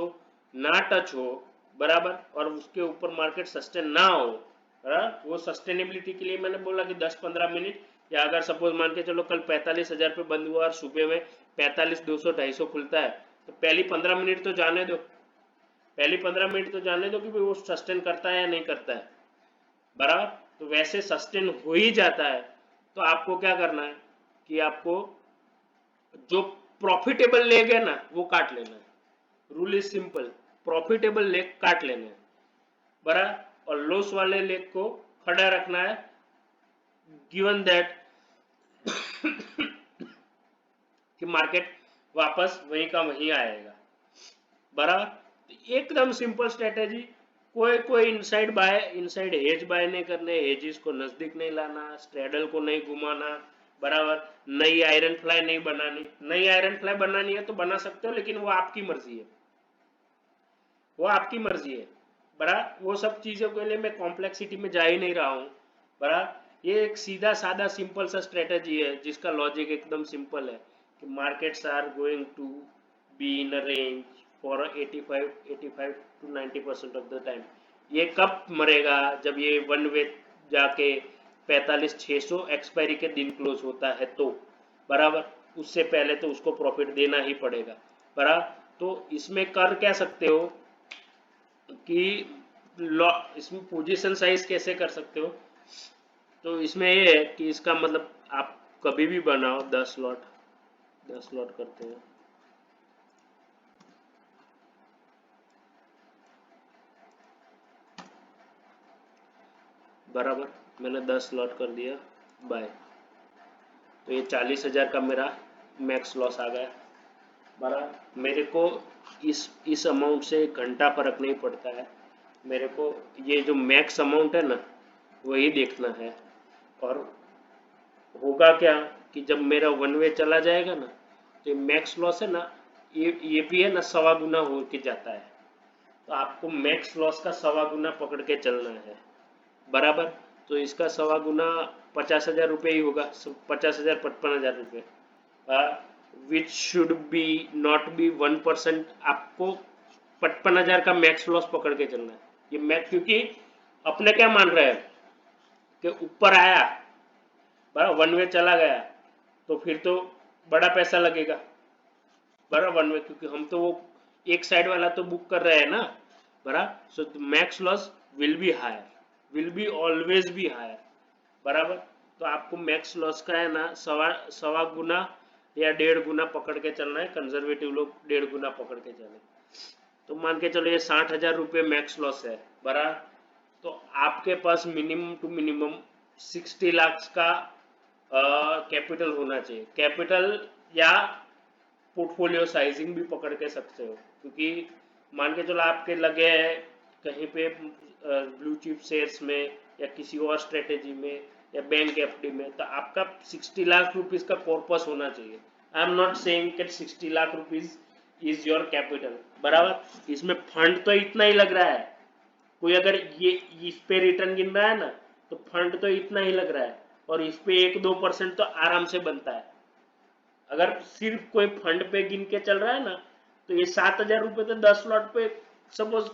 ना टच हो, बराबर, और उसके ऊपर मार्केट सस्टेन ना हो, वो सस्टेनेबिलिटी के लिए मैंने बोला कि 10-15 मिनट, या अगर सपोज मान के चलो कल 45,000 पे बंद हुआ और सुबह में 45,200 250 खुलता है, तो पहली 15 मिनट तो जाने दो, पहली 15 मिनट तो जाने दो कि भाई वो सस्टेन करता है या नहीं करता है, बराबर। तो वैसे सस्टेन हो ही जाता है, तो आपको क्या करना है कि आपको जो प्रॉफिटेबल लेग है ना वो काट लेना है। Rule is simple, profitable leg काट लेना है, बराबर, और लॉस वाले लेग को खड़ा रखना है, गिवन दैट कि मार्केट वापस वहीं का वहीं आएगा, बराबर। एकदम सिंपल स्ट्रेटेजी, कोई कोई inside buy inside hedge buy नहीं करने, हेजिस को नजदीक नहीं लाना, स्ट्रेडल को नहीं घुमाना, बराबर। नई आयरन फ्लाई नहीं बनानी, नई आयरन फ्लाई बनानी है तो बना सकते हो, लेकिन वो आपकी मर्जी है, वो आपकी मर्जी है, बराबर। वो सब चीजों के लिए मैं कॉम्प्लेक्सिटी में जा ही नहीं रहा हूँ, बराबर। ये एक सीधा साधा सिंपल सा स्ट्रेटेजी है जिसका लॉजिक एकदम सिंपल है कि markets are going to be in a range for 85 to 90% of the time. ये कब मरेगा? जब ये वन वे जाके 45,600 एक्सपायरी के दिन क्लोज होता है तो, बराबर। उससे पहले तो उसको प्रॉफिट देना ही पड़ेगा, बराबर। तो इसमें कर क्या सकते हो कि इसमें पोजीशन साइज कैसे कर सकते हो, तो इसमें ये है कि इसका मतलब आप कभी भी बनाओ 10 लॉट करते हैं, बराबर। मैंने 10 लॉट कर दिया बाय, तो ये 40,000 का मेरा मैक्स लॉस आ गया, बराबर। मेरे को इस अमाउंट से एक घंटा फर्क नहीं पड़ता है, मेरे को ये जो मैक्स अमाउंट है ना वही देखना है। और होगा क्या कि जब मेरा वन वे चला जाएगा ना, तो मैक्स लॉस है ना, ये भी है ना 1.25 गुना हो के जाता है, तो आपको मैक्स लॉस का 1.25 गुना पकड़ के चलना है, बराबर। तो इसका 1.25 गुना 50,000 रुपये ही होगा, 50,000 55,000 रुपये, which should be not be 1%। आपको 55,000 का मैक्स लॉस पकड़ के चलना है, ये मैक्स, क्योंकि अपने क्या मान रहे हैं कि ऊपर आया, बराबर, वन वे चला गया तो फिर तो बड़ा पैसा लगेगा, बराबर, वन वे, क्योंकि हम तो वो एक साइड वाला तो बुक कर रहे हैं ना, बराबर। So max loss will be higher, will be always be higher, बराबर। तो आपको मैक्स लॉस का है ना सवा गुना या 1.5 गुना पकड़ के चलना है, कंजर्वेटिव लोग 1.5 गुना पकड़ के चले, तो मान के चलो ये 60,000 रुपये मैक्स लॉस है, बराबर। तो आपके पास मिनिमम टू मिनिमम 60 लाख का कैपिटल होना चाहिए, कैपिटल या पोर्टफोलियो साइजिंग भी पकड़ के सकते हो, क्योंकि मान के चलो आपके लगे हैं कहीं पे ब्लू चिप शेयर्स में या किसी और स्ट्रेटेजी में या बैंक एफडी में, तो आपका 60 लाख रुपीस का कॉर्पस होना चाहिए। आई एम नॉट सेइंग कि 60 lakh rupees is your capital, बराबर। इसमें फंड तो इतना ही लग रहा है, कोई अगर ये इस पे रिटर्न गिन रहा है ना तो फंड तो इतना ही लग रहा है, और इस पे 1-2% तो आराम से बनता है। अगर सिर्फ कोई फंड पे गिन के चल रहा है ना, तो ये 7,000 रुपये तो 10 लॉट पे सपोज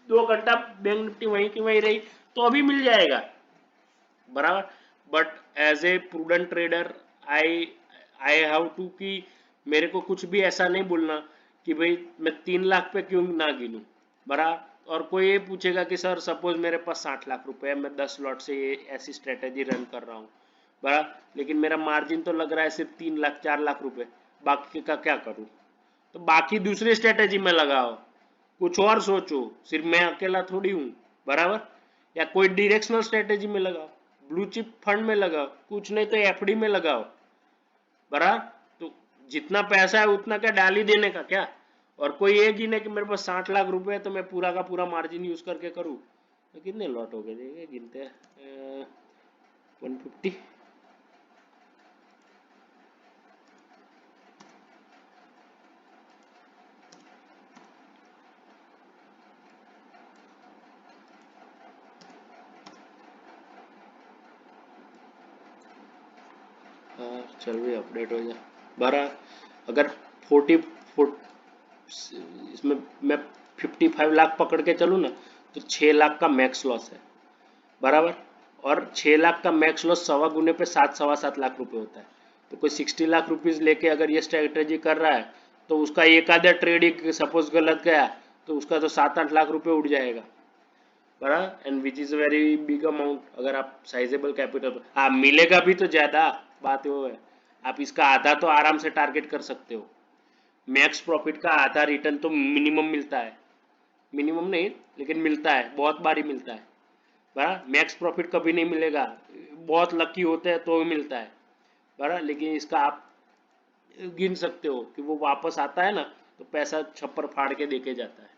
2 घंटा बैंक निफ्टी वहीं की वहीं रही तो अभी मिल जाएगा, बराबर। But as a prudent trader I I have to कि मेरे को कुछ भी ऐसा नहीं बोलना कि भाई मैं 3 लाख पे क्यों ना गिनूं, बराबर। और कोई ये पूछेगा कि सर सपोज मेरे पास 60 लाख रुपए है, मैं 10 लॉट से ये ऐसी स्ट्रेटेजी रन कर रहा हूँ, बराबर, लेकिन मेरा मार्जिन तो लग रहा है सिर्फ 3 लाख 4 लाख रुपए, बाकी का क्या करूँ? तो बाकी दूसरी स्ट्रेटेजी में लगाओ, कुछ और सोचो, सिर्फ मैं अकेला थोड़ी हूँ, बराबर। या कोई डायरेक्शनल स्ट्रेटेजी में लगाओ, ब्लू चिप फंड में लगाओ, कुछ नहीं तो एफडी में लगाओ, बराबर। तो जितना पैसा है उतना क्या डाल ही देने का क्या? और कोई ये गिने कि मेरे पास 60 लाख रुपए है तो मैं पूरा का पूरा मार्जिन यूज करके करूँ, तो कितने लॉट हो गए देखिए, गिनते हैं 150, चल भी अपडेट हो जा बरा। अगर 40 इसमें मैं 55 लाख पकड़ के चलूँ ना तो 6 लाख का मैक्स लॉस है बराबर। और 6 लाख का मैक्स लॉस 1.25 गुने पे 7 लाख रुपए होता है। तो कोई 60 लाख रुपीज लेके अगर ये स्ट्रेटेजी कर रहा है तो उसका एक आधा ट्रेड ही सपोज गलत गया तो उसका तो 7-8 लाख रुपए उड़ जाएगा बराबर। And which is very big amount. अगर आप साइजेबल कैपिटल, हाँ मिलेगा भी तो ज्यादा, बात वो है। आप इसका आधा तो आराम से टारगेट कर सकते हो। मैक्स प्रॉफिट का आधा रिटर्न तो मिनिमम मिलता है, मिनिमम नहीं लेकिन मिलता है, बहुत बार ही मिलता है बराबर। मैक्स प्रॉफिट कभी नहीं मिलेगा, बहुत लकी होते हैं तो मिलता है बराबर। लेकिन इसका आप गिन सकते हो कि वो वापस आता है ना तो पैसा छप्पर फाड़ के देके जाता है।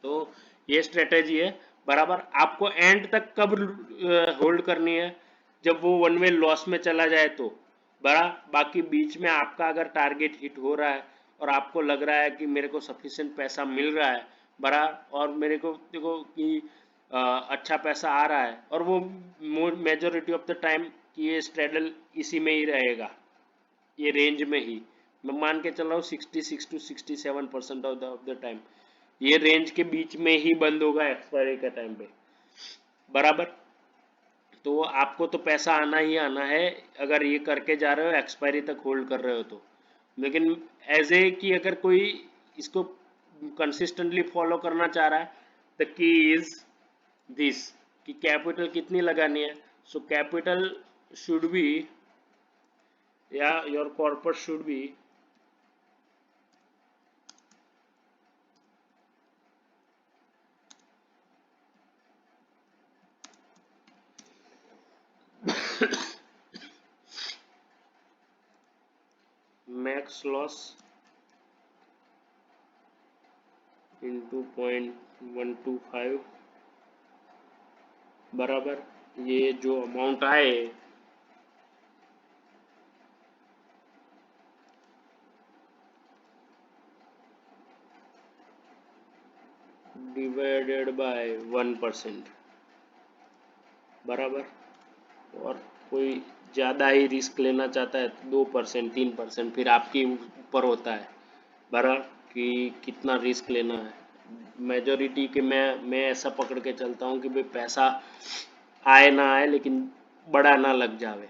तो ये स्ट्रेटेजी है बराबर। आपको एंड तक कब होल्ड करनी है, जब वो वन वे लॉस में चला जाए तो बड़ा। बाकी बीच में आपका अगर टारगेट हिट हो रहा है और आपको लग रहा है कि मेरे को सफिशिएंट पैसा मिल रहा है बड़ा, और मेरे को देखो कि अच्छा पैसा आ रहा है, और वो मेजोरिटी ऑफ द टाइम कि ये स्ट्रेडल इसी में ही रहेगा, ये रेंज में ही। मैं मान के चल रहा हूँ 66 to 67% ऑफ द टाइम ये रेंज के बीच में ही बंद होगा एक्सपायरी के टाइम पे बराबर। तो आपको तो पैसा आना ही आना है अगर ये करके जा रहे हो, एक्सपायरी तक होल्ड कर रहे हो तो। लेकिन एज ए कि अगर कोई इसको कंसिस्टेंटली फॉलो करना चाह रहा है, द की इज दिस कि कैपिटल कितनी लगानी है। सो कैपिटल शुड बी, या your corpus should be max loss into 0.125 बराबर। ये जो अमाउंट आए डिवाइडेड बाय 1% बराबर। और कोई ज़्यादा ही रिस्क लेना चाहता है तो 2%, 3%, फिर आपके ऊपर होता है बराबर कि कितना रिस्क लेना है। मेजोरिटी के मैं ऐसा पकड़ के चलता हूँ कि भाई पैसा आए ना आए लेकिन बड़ा ना लग जावे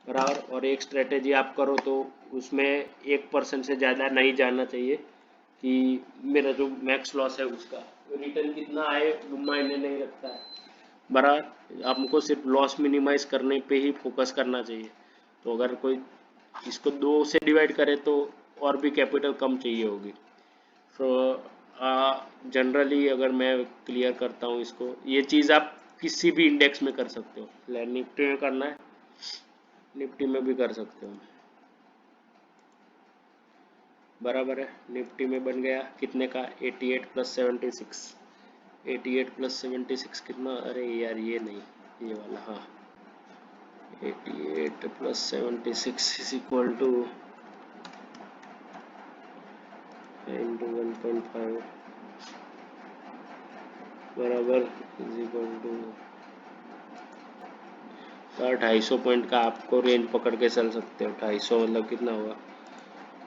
बराबर। और एक स्ट्रेटेजी आप करो तो उसमें 1% से ज़्यादा नहीं जाना चाहिए कि मेरा जो मैक्स लॉस है उसका रिटर्न कितना आए मायने नहीं रखता है बराबर। हमको सिर्फ लॉस मिनिमाइज करने पे ही फोकस करना चाहिए। तो अगर कोई इसको 2 से डिवाइड करे तो और भी कैपिटल कम चाहिए होगी। सो जनरली अगर मैं क्लियर करता हूँ इसको, ये चीज़ आप किसी भी इंडेक्स में कर सकते हो। निफ्टी में करना है, निफ्टी में भी कर सकते हो बराबर है। निफ्टी में बन गया कितने का 88 + 76, 88 + 76 कितना, अरे यार ये नहीं, ये वाला, हाँ 88 + 76 इज इक्वल टू इंटू 1.5 बराबर इज इक्वल टू 250 पॉइंट का आपको रेंज पकड़ के चल सकते हो। 250 मतलब कितना हुआ,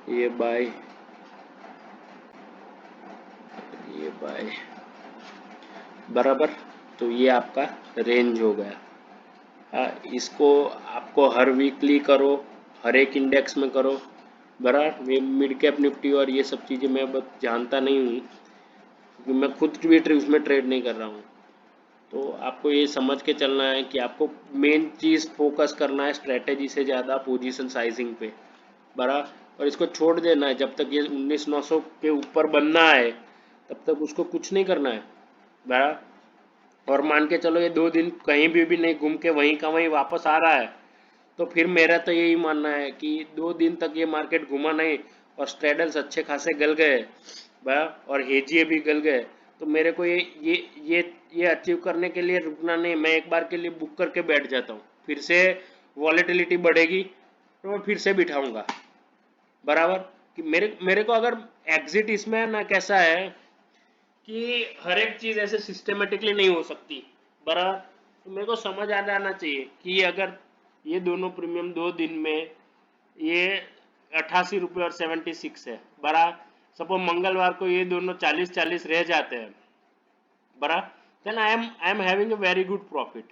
ये बाय बराबर। तो ये आपका रेंज हो गया। इसको आपको हर वीकली करो, हर एक इंडेक्स में करो बराबर। मिड कैप निफ्टी और ये सब चीज़ें मैं बस जानता नहीं हूँ क्योंकि मैं खुद भी उसमें ट्रेड नहीं कर रहा हूँ। तो आपको ये समझ के चलना है कि आपको मेन चीज़ फोकस करना है स्ट्रेटेजी से ज़्यादा पोजीशन साइजिंग पे बराबर। और इसको छोड़ देना है जब तक ये 19,900 के ऊपर बनना है तब तक उसको कुछ नहीं करना है बराबर। और मान के चलो ये 2 दिन कहीं भी नहीं घूम के वहीं का वहीं वापस आ रहा है तो फिर मेरा तो यही मानना है कि 2 दिन तक ये मार्केट घुमा नहीं और स्ट्रेडल्स अच्छे खासे गल गए बराबर और हेजिए भी गल गए, तो मेरे को ये अचीव करने के लिए रुकना नहीं। मैं एक बार के लिए बुक करके बैठ जाता हूँ, फिर से वॉलेटिलिटी बढ़ेगी तो मैं फिर से बिठाऊंगा बराबर। कि मेरे को अगर एग्जिट इसमें ना कैसा है कि हर एक चीज ऐसे सिस्टमेटिकली नहीं हो सकती बराबर। तो मेरे को समझ आ जाना चाहिए कि अगर ये दोनों प्रीमियम 2 दिन में ये 88 रुपये और 76 है बरा। सपोज मंगलवार को ये दोनों 40-40 रह जाते हैं बरा, then I am having a very good profit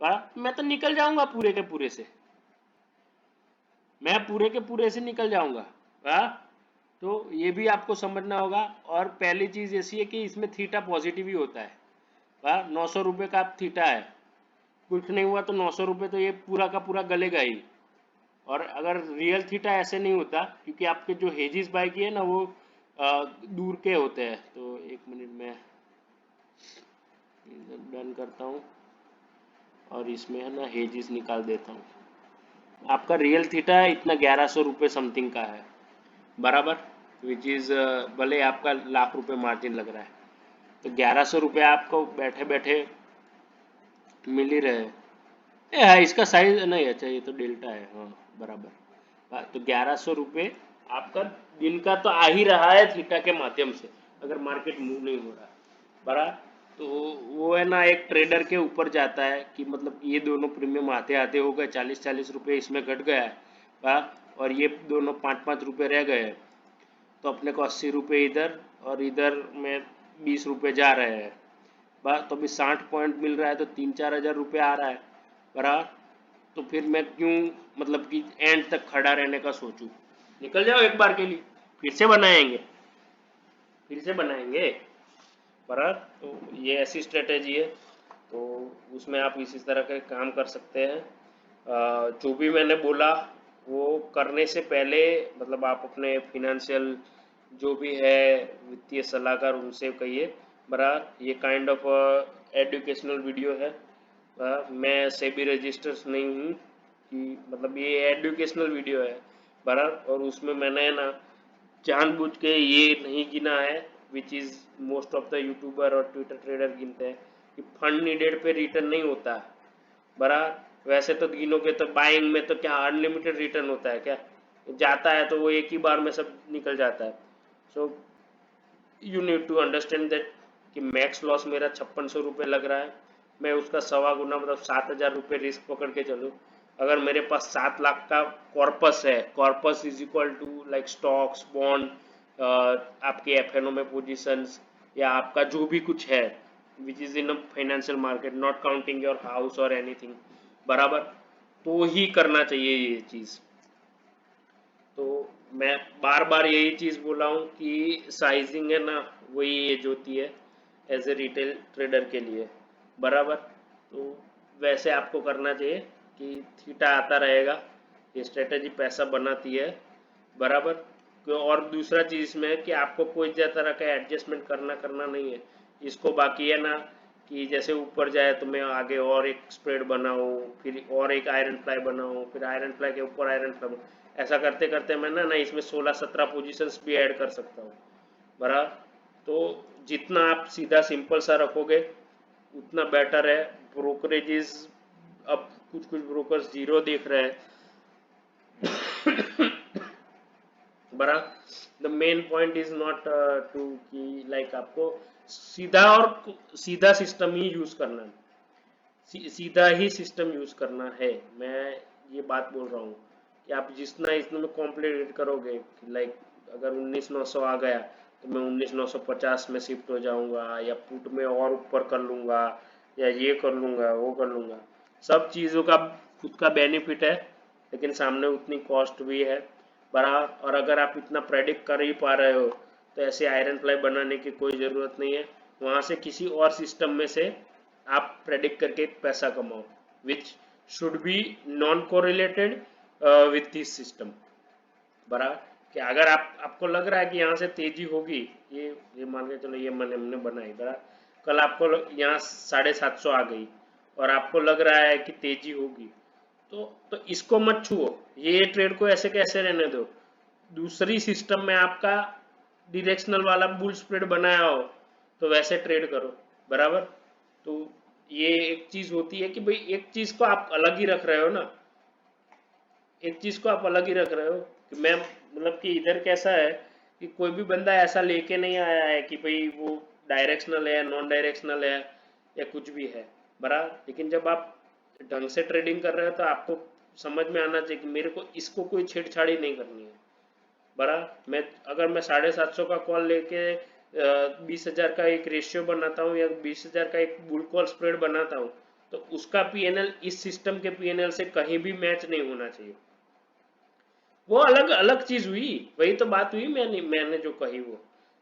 बरा। मैं तो निकल जाऊंगा पूरे के पूरे से, मैं पूरे के पूरे से निकल जाऊंगा बरा। तो ये भी आपको समझना होगा। और पहली चीज ऐसी है कि इसमें थीटा पॉजिटिव ही होता है बरा। 900 रुपये का थीटा है, कुछ नहीं हुआ तो 900 रुपये तो ये पूरा का पूरा गलेगा ही। और अगर रियल थीटा ऐसे नहीं होता, क्योंकि आपके जो हेजिस बाय किए ना वो दूर के होते हैं। तो एक मिनट में डन करता हूँ और इसमें है ना हेजिस निकाल देता हूँ। आपका रियल थीटा इतना 1100 रुपये समथिंग का है बराबर, विच इज़ भले आपका लाख रुपए मार्जिन लग रहा है तो 1100 रुपये आपको बैठे बैठे मिल ही रहे हैं। हाँ, इसका साइज नहीं, अच्छा ये तो डेल्टा है, हाँ बराबर। हाँ, तो 1100 रुपये आपका दिन का तो आ ही रहा है थीटा के माध्यम से, अगर मार्केट मूव नहीं हो रहा बरा। तो वो है ना एक ट्रेडर के ऊपर जाता है कि मतलब ये दोनों प्रीमियम आते आते हो गए 40-40 रुपये इसमें घट गया है बा, और ये दोनों 5-5 रुपये रह गए, तो अपने को 80 रुपये इधर और इधर में 20 रुपये जा रहे हैं बस। तो अभी 60 पॉइंट मिल रहा है तो 3-4 हज़ार रुपये आ रहा है बराबर। तो फिर मैं क्यों मतलब कि एंड तक खड़ा रहने का सोचूं, निकल जाओ एक बार के लिए, फिर से बनाएंगे बराबर। तो ये ऐसी स्ट्रेटेजी है, तो उसमें आप इसी तरह के काम कर सकते हैं। जो भी मैंने बोला वो करने से पहले मतलब आप अपने फिनेंशियल जो भी है वित्तीय सलाहकार उनसे कहिए बराबर। ये काइंड ऑफ एजुकेशनल वीडियो है। मैं सेबी रजिस्टर्स नहीं हूँ कि मतलब ये एजुकेशनल वीडियो है बराबर। और उसमें मैंने ना जानबूझ के ये नहीं गिना है which is most of the YouTuber और ट्विटर ट्रेडर गिनते हैं कि फंड नीडेड पे रिटर्न नहीं होता बराबर। वैसे तो गिनोगे तो बाइंग में तो क्या अनलिमिटेड रिटर्न होता है क्या, जाता है तो वो एक ही बार में सब निकल जाता है। So you need to understand that कि मैक्स लॉस मेरा 5600 रुपये लग रहा है, मैं उसका सवा गुना मतलब 7000 रुपये रिस्क पकड़ के चलूँ। अगर मेरे पास 7 लाख का कॉर्पस है, corpus is equal to like stocks bond, आपके एफएनओ में पोजीशंस या आपका जो भी कुछ है which is in financial market not counting your house और एनीथिंग बराबर, तो ही करना चाहिए ये चीज़। तो मैं बार बार यही चीज़ बोला हूँ कि साइजिंग है ना वही एज होती है एज ए रिटेल ट्रेडर के लिए बराबर। तो वैसे आपको करना चाहिए कि थीटा आता रहेगा, ये स्ट्रेटेजी पैसा बनाती है बराबर। और दूसरा चीज़ इसमें है कि आपको कोई तरह का एडजस्टमेंट करना नहीं है इसको। बाकी है ना कि जैसे ऊपर जाए तो मैं आगे और एक स्प्रेड बनाऊँ, फिर और एक आयरन फ्लाई बनाऊँ, फिर आयरन फ्लाई के ऊपर आयरन फ्लाई, ऐसा करते करते मैं ना इसमें 16-17 पोजीशंस भी ऐड कर सकता हूँ बराबर। तो जितना आप सीधा सिंपल सा रखोगे उतना बेटर है। ब्रोकरेजेस अब कुछ कुछ ब्रोकर्स जीरो देख रहे हैं बरा। The main point is not to कि लाइक आपको सीधा और सीधा सिस्टम ही यूज करना है, सीधा ही सिस्टम यूज करना है। मैं ये बात बोल रहा हूँ कि आप जितना इसमें कॉम्प्लिकेट करोगे, लाइक अगर 19,900 आ गया तो मैं 19,950 में शिफ्ट हो जाऊंगा या पुट में और ऊपर कर लूंगा या ये कर लूंगा वो कर लूंगा। सब चीज़ों का खुद का बेनिफिट है लेकिन सामने उतनी कॉस्ट भी है बड़ा। और अगर आप इतना प्रेडिक्ट कर ही पा रहे हो तो ऐसे आयरन फ्लाई बनाने की कोई ज़रूरत नहीं है, वहाँ से किसी और सिस्टम में से आप प्रेडिक्ट करके पैसा कमाओ which should be non correlated with this system बराबर। कि अगर आपको लग रहा है कि यहाँ से तेजी होगी, ये मान के चलो ये हमने बनाई बराबर, कल आपको यहाँ 750 आ गई और आपको लग रहा है कि तेजी होगी तो इसको मत छुओ, ये ट्रेड को ऐसे कैसे रहने दो। दूसरी सिस्टम में आपका डायरेक्शनल वाला बुल स्प्रेड बनाया हो तो वैसे ट्रेड करो बराबर। तो ये एक चीज होती है कि भाई एक चीज को आप अलग ही रख रहे हो ना, एक चीज को आप अलग ही रख रहे हो कि मैं मतलब कि इधर कैसा है कि कोई भी बंदा ऐसा लेके नहीं आया है कि भाई वो डायरेक्शनल है नॉन डायरेक्शनल है या कुछ भी है बराबर। लेकिन जब आप ढंग से ट्रेडिंग कर रहे हो तो आपको समझ में आना चाहिए कि मेरे को इसको कोई छेड़छाड़ी नहीं करनी है। मैं अगर मैं 750 का कॉल लेके 20,000 का एक रेशियो बनाता हूँ या 20,000 का एक बुल कॉल स्प्रेड बनाता हूँ, तो उसका पीएनएल इस सिस्टम के पीएनएल से कहीं भी मैच नहीं होना चाहिए। वो अलग अलग चीज हुई, वही तो बात हुई मैंने जो कही वो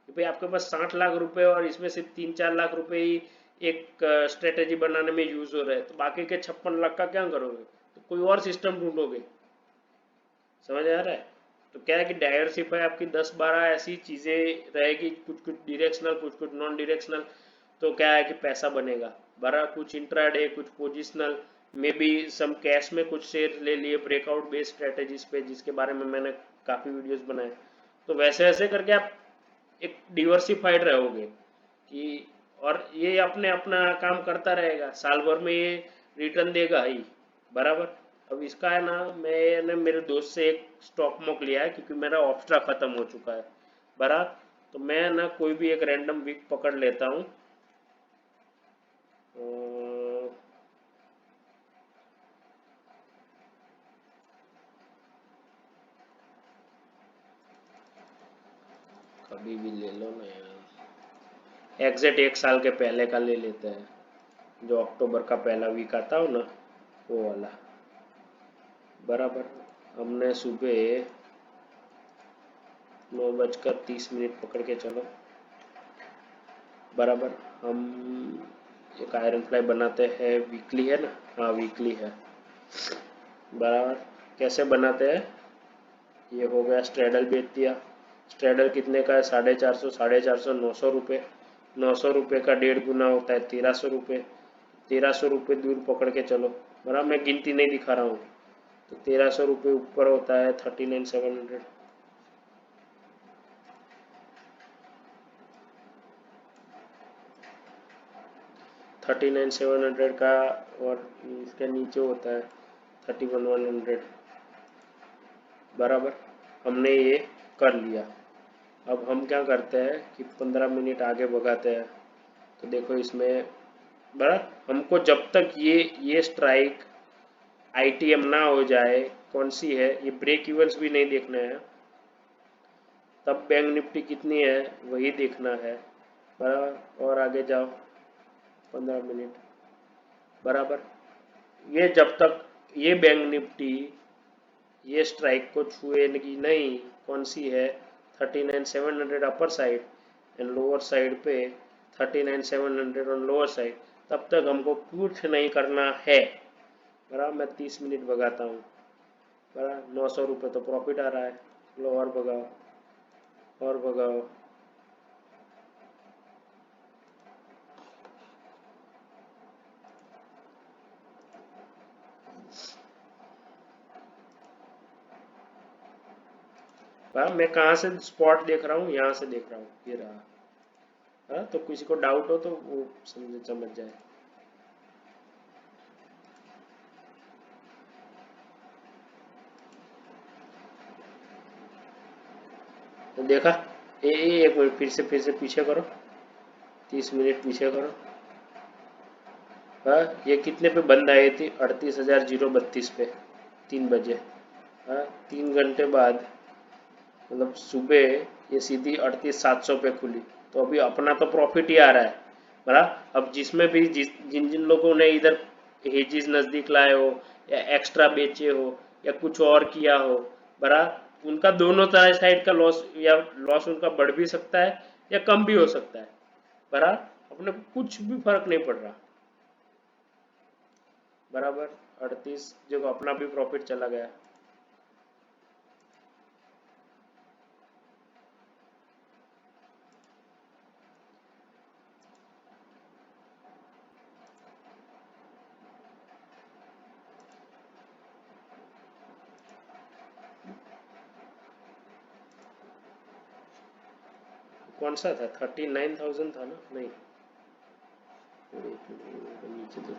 कि भाई आपके पास 60 लाख रुपए और इसमें सिर्फ 3-4 लाख रुपए ही एक स्ट्रेटेजी बनाने में यूज हो रहे हैं, तो बाकी के 56 लाख का क्या करोगे? तो कोई और सिस्टम ढूंढोगे। समझ आ रहा है? तो क्या है कि डाइवर्सिफाई आपकी 10-12 ऐसी चीजें रहेगी, कुछ कुछ डिरेक्शनल, कुछ कुछ नॉन डिरेक्शनल। तो क्या है कि पैसा बनेगा बड़ा, कुछ इंट्राडे, कुछ positional, may be some cash में कुछ शेयर ले लिए ब्रेकआउट बेस्ड स्ट्रेटेजीज पे, जिसके बारे में मैंने काफी वीडियोस बनाए। तो वैसे वैसे करके आप एक डिवर्सिफाइड रहोगे कि, और ये अपने अपना काम करता रहेगा, साल भर में ये रिटर्न देगा ही बराबर। अब इसका है ना, मैंने मेरे दोस्त से एक स्टॉक मॉक लिया है क्योंकि मेरा ऑप्स्ट्रा खत्म हो चुका है बराबर। तो मैं ना कोई भी एक रैंडम वीक पकड़ लेता हूँ। कभी भी ले लो ना यार, एग्जैक्ट एक साल के पहले का ले लेते हैं, जो अक्टूबर का पहला वीक आता हो ना, वो वाला बराबर। हमने सुबह 9:30 पकड़ के चलो बराबर। हम एक आयरन फ्लाई बनाते हैं, वीकली है ना, हाँ वीकली है बराबर। कैसे बनाते हैं? ये हो गया, स्ट्रेडल बेच दिया। स्ट्रेडल कितने का है? 450, 450, 900 रुपये। 900 रुपये का 1.5 गुना होता है 1300 रुपये। 1300 रुपये दूर पकड़ के चलो बराबर, मैं गिनती नहीं दिखा रहा हूँ। तो 1300 रुपये ऊपर होता है 39,700। 39,700 का, और इसके नीचे होता है 31,100 बराबर। हमने ये कर लिया। अब हम क्या करते हैं कि 15 मिनट आगे भगाते हैं। तो देखो इसमें बराबर, हमको जब तक ये स्ट्राइक आईटीएम ना हो जाए, कौन सी है ये, ब्रेक इवन्स भी नहीं देखना है, तब बैंक निफ्टी कितनी है वही देखना है बराबर। और आगे जाओ 15 मिनट बराबर। ये जब तक ये बैंक निफ्टी ये स्ट्राइक को छुए की नहीं, कौन सी है, 39,700 upper side and lower side पे 39,700 ऑन लोअर साइड, तब तक हमको कुछ नहीं करना है बराबर। मैं 30 मिनट भगाता हूँ बराबर। 900 रुपये तो प्रॉफिट आ रहा है। लो और भगाओ और भगाओ। मैं कहाँ से स्पॉट देख रहा हूँ? यहाँ से देख रहा हूँ, ये रहा। हाँ, तो किसी को डाउट हो तो वो समझ जाए। तो देखा, एक मिनट फिर से पीछे करो, 30 मिनट पीछे करो। हाँ, ये कितने पे बंद आई थी? 38,032 पे 3 बजे। हाँ, 3 घंटे बाद, मतलब सुबह ये सीधी 38,700 पे खुली। तो अभी अपना तो प्रॉफिट ही आ रहा है बराबर। अब जिसमें भी जिन जिन लोगों ने इधर हेजिस नजदीक लाए हो या एक्स्ट्रा बेचे हो या कुछ और किया हो बराबर, उनका दोनों तरह साइड का लॉस, या लॉस उनका बढ़ भी सकता है या कम भी हो सकता है बराबर। अपने को कुछ भी फर्क नहीं पड़ रहा बराबर। 38 जो अपना भी प्रॉफिट चला गया। कौन सा था? 39,000 था ना? नहीं, नीचे तो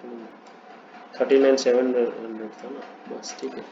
39,700 था ना, बस ठीक है।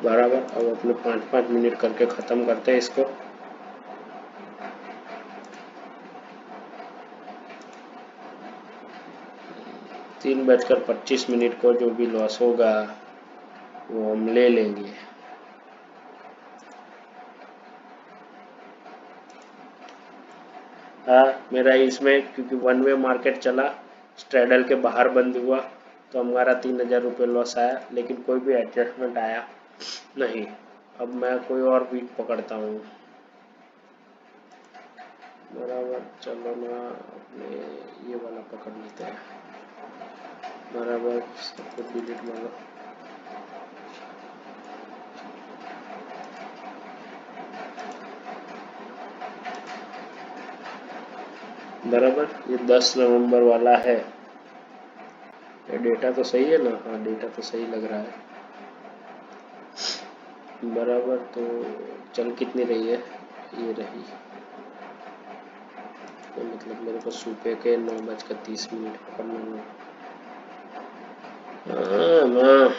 बराबर। अब अपने 5-5 मिनट करके ख़त्म करते हैं इसको। तीन 3:25 को जो भी लॉस होगा वो हम ले लेंगे। हाँ, मेरा इसमें क्योंकि वन वे मार्केट चला, स्ट्रैडल के बाहर बंद हुआ, तो हमारा 3,000 रुपये लॉस आया, लेकिन कोई भी एडजस्टमेंट आया नहीं। अब मैं कोई और वीक पकड़ता हूँ। बराबर, चलो ना अपने ये वाला पकड़ लेते हैं। बराबर, सब कुछ डिलीट मारो। बराबर, ये 10 नवंबर वाला है। ये डेटा तो सही है ना? हाँ, डेटा तो सही लग रहा है। बराबर, तो चल कितनी रही है? ये रही। तो मतलब मेरे को सुबह के 9:30 पकड़ना है। हाँ,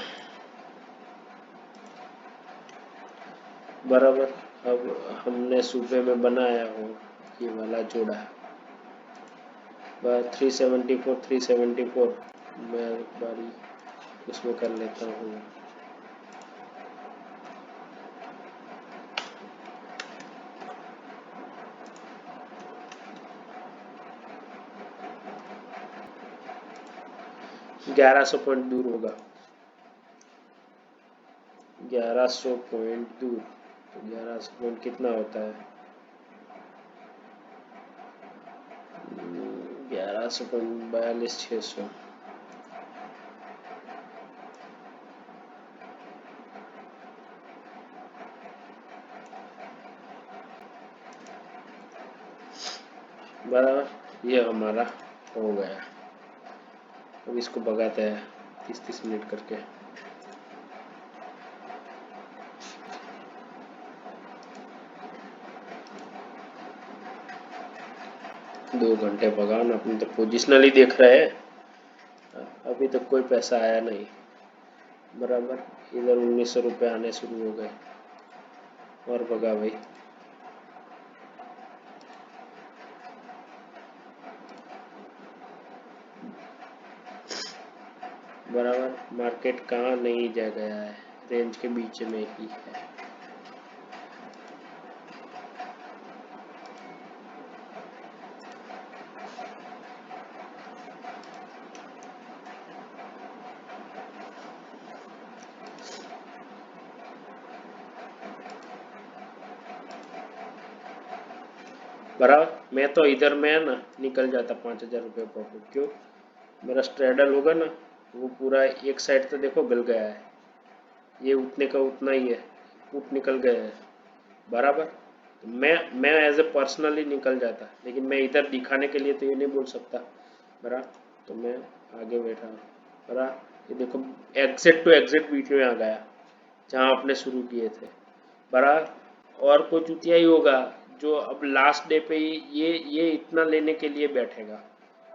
बराबर। अब हमने सुबह में बनाया हो ये वाला जोड़ा, 374 मैं एक बारी उसमें कर लेता हूँ। $1100 पॉइंट दूर होगा, 1100 पॉइंट दूर। तो 1100 पॉइंट कितना होता है? 1100 पॉइंट 42,600। बराबर, ये हमारा हो गया। अब इसको भगाते हैं 30-30 मिनट करके। 2 घंटे भगाओ ना, अपने तो पोजिशनली देख रहे हैं। अभी तक कोई पैसा आया नहीं। बराबर, इधर 1900 रुपये आने शुरू हो गए। और भगा भाई। बराबर, मार्केट कहाँ नहीं जा गया है, रेंज के बीच में ही है। बराबर, मैं तो इधर में ना निकल जाता 5,000 रुपये प्रॉफिट। क्यों? मेरा स्ट्रेडल होगा ना, वो पूरा एक साइड तो देखो गल गया है, ये उतने का उतना ही है, पुट निकल गया है। बराबर, मैं एज ए पर्सनली निकल जाता, लेकिन मैं इधर दिखाने के लिए तो ये नहीं बोल सकता। बराबर, तो मैं आगे बैठा। बराबर, ये देखो एग्जिट टू एग्जिट बीच में आ गया जहाँ आपने शुरू किए थे। बराबर, और कोई चुतिया ही होगा जो अब लास्ट डे पे ये इतना लेने के लिए बैठेगा।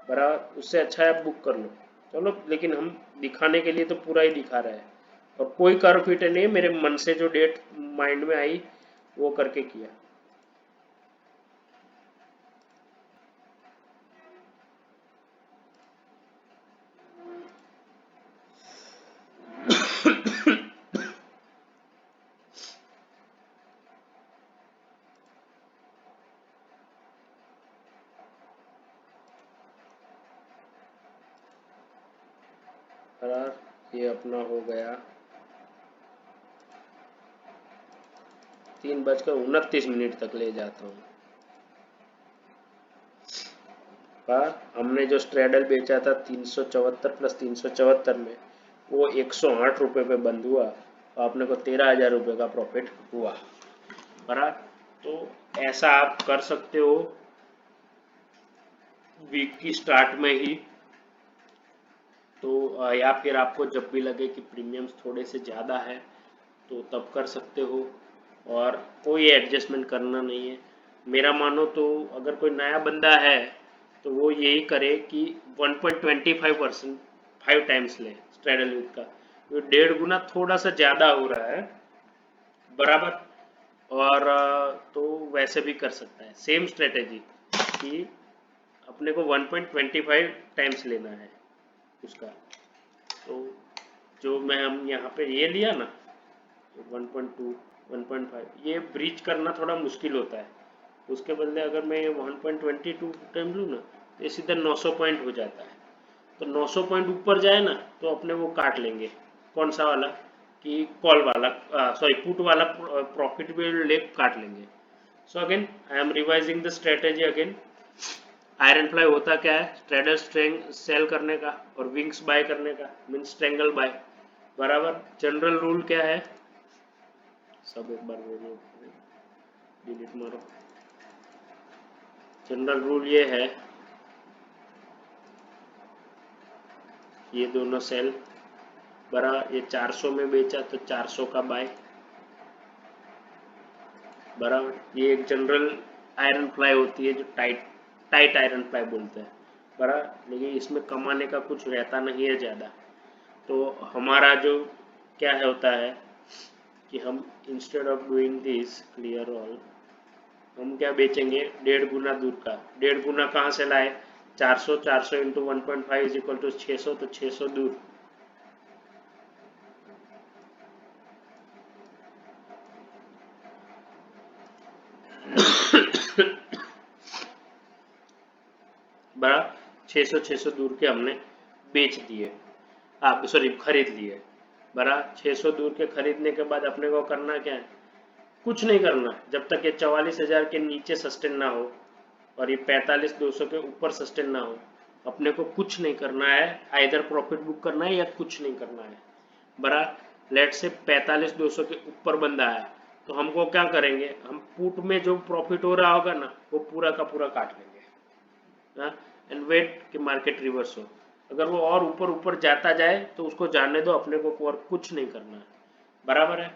बराबर, उससे अच्छा है आप बुक कर लो। चलो, लेकिन हम दिखाने के लिए तो पूरा ही दिखा रहे हैं, और कोई कर्व फिट नहीं है, मेरे मन से जो डेट माइंड में आई वो करके किया। बराबर, ये अपना हो गया 3:29 तक ले जाता हूँ। पर हमने जो स्ट्रेडल बेचा था 374 प्लस 374 में, वो 108 रुपये पे बंद हुआ, आपने को 13,000 रुपये का प्रॉफिट हुआ। बराबर, तो ऐसा आप कर सकते हो वीक की स्टार्ट में ही। तो या फिर आपको जब भी लगे कि प्रीमियम्स थोड़े से ज़्यादा है तो तब कर सकते हो, और कोई एडजस्टमेंट करना नहीं है। मेरा मानो तो अगर कोई नया बंदा है तो वो यही करे कि 1.25% 5 टाइम्स ले स्ट्रैडल वीक का। तो 1.5 गुना थोड़ा सा ज़्यादा हो रहा है, बराबर। और तो वैसे भी कर सकता है सेम स्ट्रेटेजी कि अपने को 1.25 टाइम्स लेना है उसका। तो जो मैं हम यहाँ पे ये लिया ना 1.2 1.5 ये ब्रीच करना थोड़ा मुश्किल होता है। उसके बदले अगर मैं 1.22 टाइम लूँ ना तो ये सीधा 900 पॉइंट हो जाता है। तो 900 पॉइंट ऊपर जाए ना तो अपने वो काट लेंगे। कौन सा वाला कि कॉल वाला, सॉरी पुट वाला प्रॉफिट भी ले काट लेंगे। So again I am revising the strategy again. Iron fly होता क्या है, स्ट्रेडर स्ट्रेंग सेल करने का और विंग्स बाय करने का, मीन स्ट्रेंगल बाय। बराबर। जनरल रूल क्या है, सब एक बार डिलीट मारो। जनरल रूल ये है, ये दोनों सेल बरा, ये 400 में बेचा तो 400 का बाय। बराबर। ये एक जनरल आयरन फ्लाई होती है जो टाइट टाइट आयरन फ्लाई बोलते हैं। बराबर। लेकिन इसमें कमाने का कुछ रहता नहीं है ज़्यादा। तो हमारा जो क्या होता है कि हम instead of doing this clear all, हम क्या बेचेंगे 1.5 गुना दूर का। 1.5 गुना कहाँ से लाए, 400 400 इंटू 1.5 इज इक्वल टू 600, तो 600 दूर। बड़ा 600 600 दूर के हमने बेच दिए, आप सॉरी खरीद लिए। बड़ा 600 दूर के खरीदने के बाद अपने को करना क्या है, कुछ नहीं करना जब तक ये 44,000 के नीचे सस्टेन ना हो और ये 45,200 के ऊपर सस्टेन ना हो। अपने को कुछ नहीं करना है, आइदर प्रॉफिट बुक करना है या कुछ नहीं करना है। बरा लेट से 45,200 के ऊपर बंदा है तो हमको क्या करेंगे, हम पुट में जो प्रॉफिट हो रहा होगा ना वो पूरा का पूरा काट लेंगे एंड वेट कि मार्केट रिवर्स हो। अगर वो और ऊपर ऊपर जाता जाए तो उसको जाने दो, अपने को और कुछ नहीं करना है। बराबर है।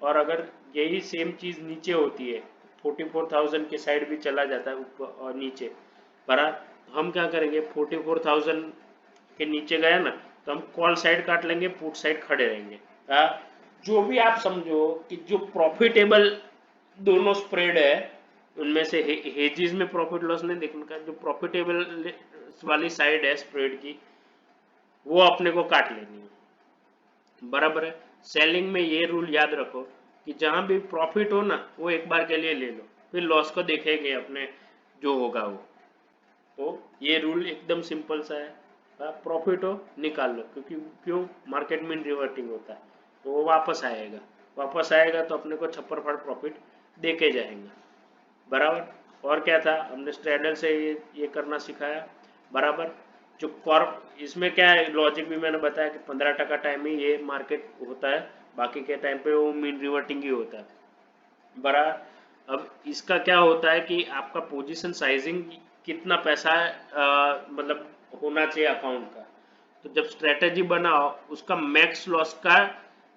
और अगर यही सेम चीज नीचे होती है, 44,000 के साइड भी चला जाता है ऊपर और नीचे, बरा हम क्या करेंगे, 44,000 के नीचे गया ना तो हम कॉल साइड काट लेंगे, पुट साइड खड़े रहेंगे। जो भी आप समझो कि जो प्रॉफिटेबल दोनों स्प्रेड है उनमें से हेजिस में प्रॉफिट लॉस नहीं देखने का, जो प्रॉफिटेबल वाली साइड है स्प्रेड की वो अपने को काट लेनी है। बराबर है। सेलिंग में ये रूल याद रखो कि जहां भी प्रॉफिट हो ना वो एक बार के लिए ले लो, फिर लॉस को देखेंगे अपने जो होगा वो। तो ये रूल एकदम सिंपल सा है, प्रॉफिट हो निकाल लो, क्योंकि क्यों मार्केट में रिवर्टिंग होता है तो वो वापस आएगा। वापस आएगा तो अपने को छप्पर फाड़ प्रॉफिट दे के जाएंगे। बराबर। और क्या था, हमने स्ट्रैडल से ये करना सिखाया। बराबर। जो कॉर्प इसमें क्या है लॉजिक भी मैंने बताया कि 15% टाइम ही ये मार्केट होता है, बाकी के टाइम पे वो मीन रिवर्टिंग ही होता है। बड़ा। अब इसका क्या होता है कि आपका पोजीशन साइजिंग कितना पैसा मतलब होना चाहिए अकाउंट का। तो जब स्ट्रेटेजी बनाओ उसका मैक्स लॉस का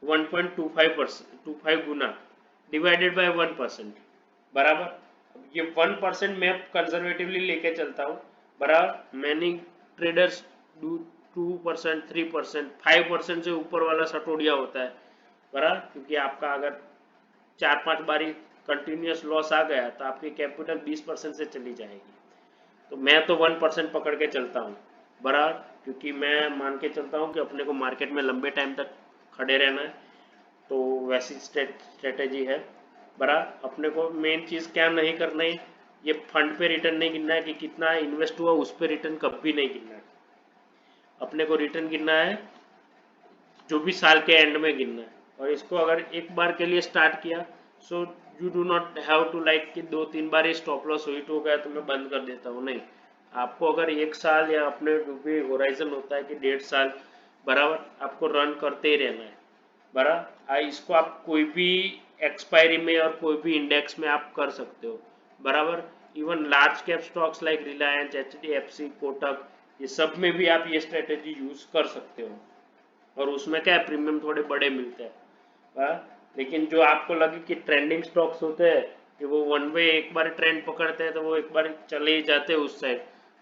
1.25% 25 गुना डिवाइडेड बाय 1%। बराबर। अब ये 1% मैं कंजर्वेटिवली लेके चलता हूँ। बराबर। मैनी ट्रेडर्स डू 2% 3% 5% से ऊपर वाला सटोडिया होता है। बराबर। क्योंकि आपका अगर 4-5 बारी कंटिन्यूस लॉस आ गया तो आपकी कैपिटल 20% से चली जाएगी। तो मैं तो 1% पकड़ के चलता हूँ। बराबर। क्योंकि मैं मान के चलता हूँ कि अपने को मार्केट में लंबे टाइम तक खड़े रहना है, तो वैसी स्ट्रेटेजी है। बराबर। अपने को मेन चीज़ क्या नहीं करना है, ये फंड पे रिटर्न नहीं गिनना है कि कितना इन्वेस्ट हुआ उस पर रिटर्न कभी नहीं गिनना है। अपने को रिटर्न गिनना है जो भी साल के एंड में गिनना है। और इसको अगर एक बार के लिए स्टार्ट किया so you do not have to like कि 2-3 बार स्टॉप लॉस हिट हो गया तो मैं बंद कर देता हूँ, नहीं। आपको अगर एक साल या अपने जो भी होराइजन होता है कि 1.5 साल बराबर आपको रन करते ही रहना है। बराबर। इसको आप कोई भी एक्सपायरी में और कोई भी इंडेक्स में आप कर सकते हो। बराबर। Even large cap stocks like Reliance, HDFC, Kotak, ये सब में भी आप ये स्ट्रेटेजी यूज कर सकते हो। और उसमें क्या है प्रीमियम थोड़े बड़े मिलते हैं। लेकिन जो आपको लगे कि ट्रेंडिंग स्टॉक्स होते हैं कि वो वन वे एक बार ट्रेंड पकड़ते हैं तो वो एक बार चले ही जाते हैं उस साइड,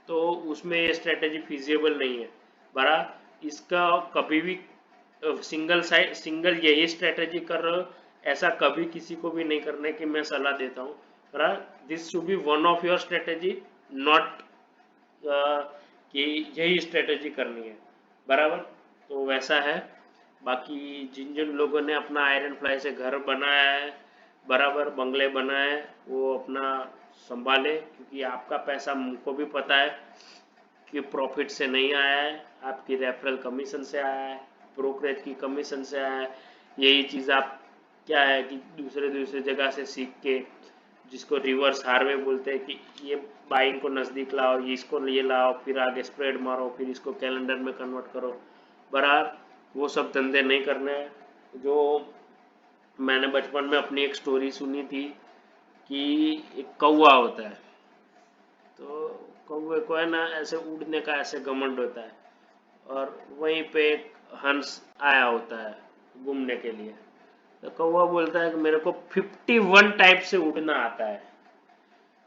तो उसमें ये स्ट्रेटेजी फिजिबल नहीं है। बड़ा इसका कभी भी सिंगल साइड सिंगल यही स्ट्रेटेजी कर रहे हो ऐसा कभी किसी को भी नहीं करने की मैं सलाह देता हूँ। This should be one of your strategy, not कि यही स्ट्रेटेजी करनी है, बराबर। तो वैसा है। बाकी जिन जिन लोगों ने अपना आयरन फ्लाई से घर बनाया है, बराबर बंगले बनाए, वो अपना संभाले, क्योंकि आपका पैसा मुझको भी पता है कि प्रॉफिट से नहीं आया है, आपकी रेफरल कमीशन से आया है, ब्रोकरेज की कमीशन से आया है। यही चीज़ आप क्या है कि दूसरे दूसरे जगह से सीख के, जिसको रिवर्स हार्वे बोलते हैं, कि ये बाइंग को नज़दीक लाओ, ये इसको ये लाओ, फिर आगे स्प्रेड मारो, फिर इसको कैलेंडर में कन्वर्ट करो, बराबर वो सब धंधे नहीं करने हैं। जो मैंने बचपन में अपनी एक स्टोरी सुनी थी कि एक कौवा होता है, तो कौवे को है ना ऐसे उड़ने का ऐसे घमंड होता है, और वहीं पे एक हंस आया होता है घूमने के लिए। तो कौवा बोलता है कि मेरे को 51 टाइप से उड़ना आता है।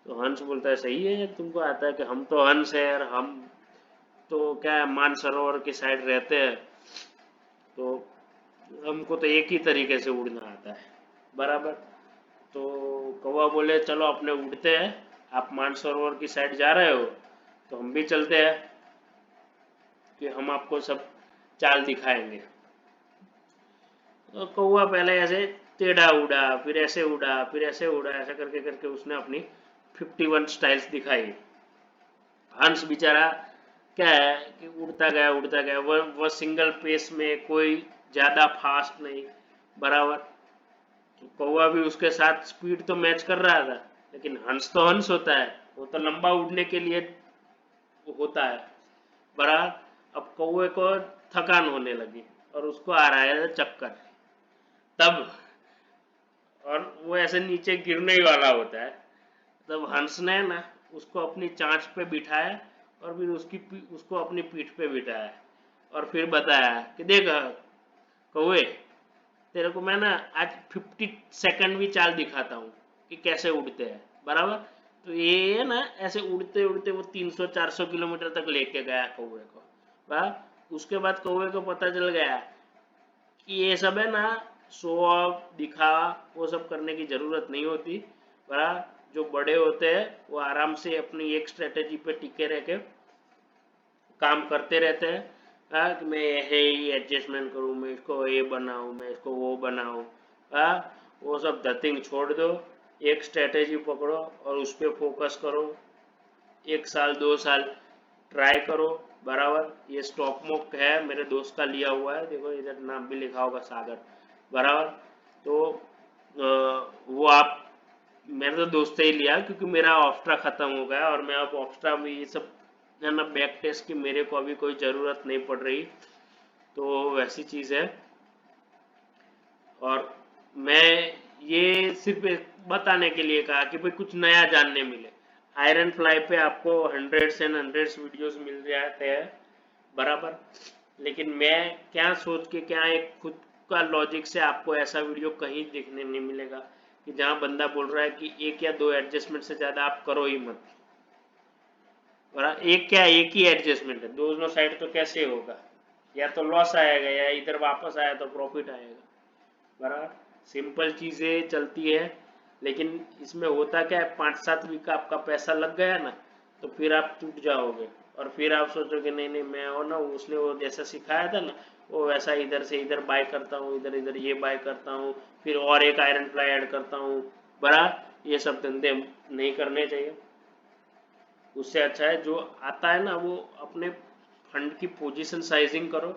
तो हंस बोलता है सही है, तुमको आता है, कि हम तो हंस है यार, हम तो क्या है मानसरोवर की साइड रहते हैं, तो हमको तो एक ही तरीके से उड़ना आता है, बराबर। तो कौवा बोले चलो अपने उड़ते हैं, आप मानसरोवर की साइड जा रहे हो तो हम भी चलते हैं, कि हम आपको सब चाल दिखाएंगे। तो कौवा पहले ऐसे टेढ़ा उड़ा, फिर ऐसे उड़ा, फिर ऐसे उड़ा, ऐसा करके करके उसने अपनी 51 स्टाइल्स दिखाई। हंस बेचारा क्या है कि उड़ता गया, वह सिंगल पेस में, कोई ज्यादा फास्ट नहीं, बराबर। तो कौवा भी उसके साथ स्पीड तो मैच कर रहा था, लेकिन हंस तो हंस होता है, वो तो लंबा उड़ने के लिए होता है, बराबर। अब कौवे को थकान होने लगी और उसको आ रहा है चक्कर, तब, और वो ऐसे नीचे गिरने ही वाला होता है, तब हंस ने ना उसको अपनी चांच पे बिठाया, और फिर उसको अपनी पीठ पे बिठाया, और फिर बताया कि देख कौवे, तेरे को मैं ना आज 50 सेकंड भी चाल दिखाता हूँ कि कैसे उड़ते हैं, बराबर। तो ये ना ऐसे उड़ते उड़ते वो 300-400 किलोमीटर तक लेके गया कौवे को, बराबर। उसके बाद कौवे को पता चल गया कि ये सब है ना शो ऑफ, दिखावा, वो सब करने की जरूरत नहीं होती, बराबर। जो बड़े होते हैं वो आराम से अपनी एक स्ट्रेटेजी पे टिके रह के काम करते रहते हैं, कि मैं ये एडजस्टमेंट करूँ, मैं इसको ये बनाऊँ, मैं इसको वो बनाऊँ, वो सब धतिंग छोड़ दो, एक स्ट्रेटेजी पकड़ो और उस पर फोकस करो, 1 साल 2 साल ट्राई करो, बराबर। ये स्टॉक मोक है, मेरे दोस्त का लिया हुआ है, देखो इधर नाम भी लिखा होगा सागर, बराबर। तो वो आप, मैंने तो दोस्त से ही लिया क्योंकि मेरा ऑफ्स्ट्रा खत्म हो गया, और मैं अब ऑफ्स्ट्रा में ये सब है ना बैक टेस्ट की मेरे को अभी कोई ज़रूरत नहीं पड़ रही, तो वैसी चीज़ है। और मैं ये सिर्फ बताने के लिए कहा कि भाई कुछ नया जानने मिले। आयरन फ्लाई पे आपको हंड्रेड्स एंड हंड्रेड्स वीडियोस मिल जाते हैं, बराबर। लेकिन मैं क्या सोच के, क्या एक खुद का लॉजिक से आपको ऐसा वीडियो कहीं देखने नहीं मिलेगा कि जहां बंदा बोल रहा है कि 1 या 2 एडजस्टमेंट से ज़्यादा आप करो ही मत, बराबर। एक ही एडजस्टमेंट है, दोनों साइड तो कैसे होगा, या तो लॉस आएगा या इधर वापस आया तो प्रॉफिट आएगा, बराबर। सिंपल चीज़ें चलती है, लेकिन इसमें होता क्या है, 5-7 वीक का आपका पैसा लग गया ना, तो फिर आप टूट जाओगे, और फिर आप सोचोगे नहीं नहीं मैं हो ना, उसने वो जैसा सिखाया था ना, वो वैसा इधर से इधर बाय करता हूँ, इधर इधर ये बाय करता हूँ, फिर और एक आयरन फ्लाई ऐड करता हूँ, बराबर। ये सब धंधे नहीं करने चाहिए। उससे अच्छा है जो आता है ना, वो अपने फंड की पोजीशन साइजिंग करो।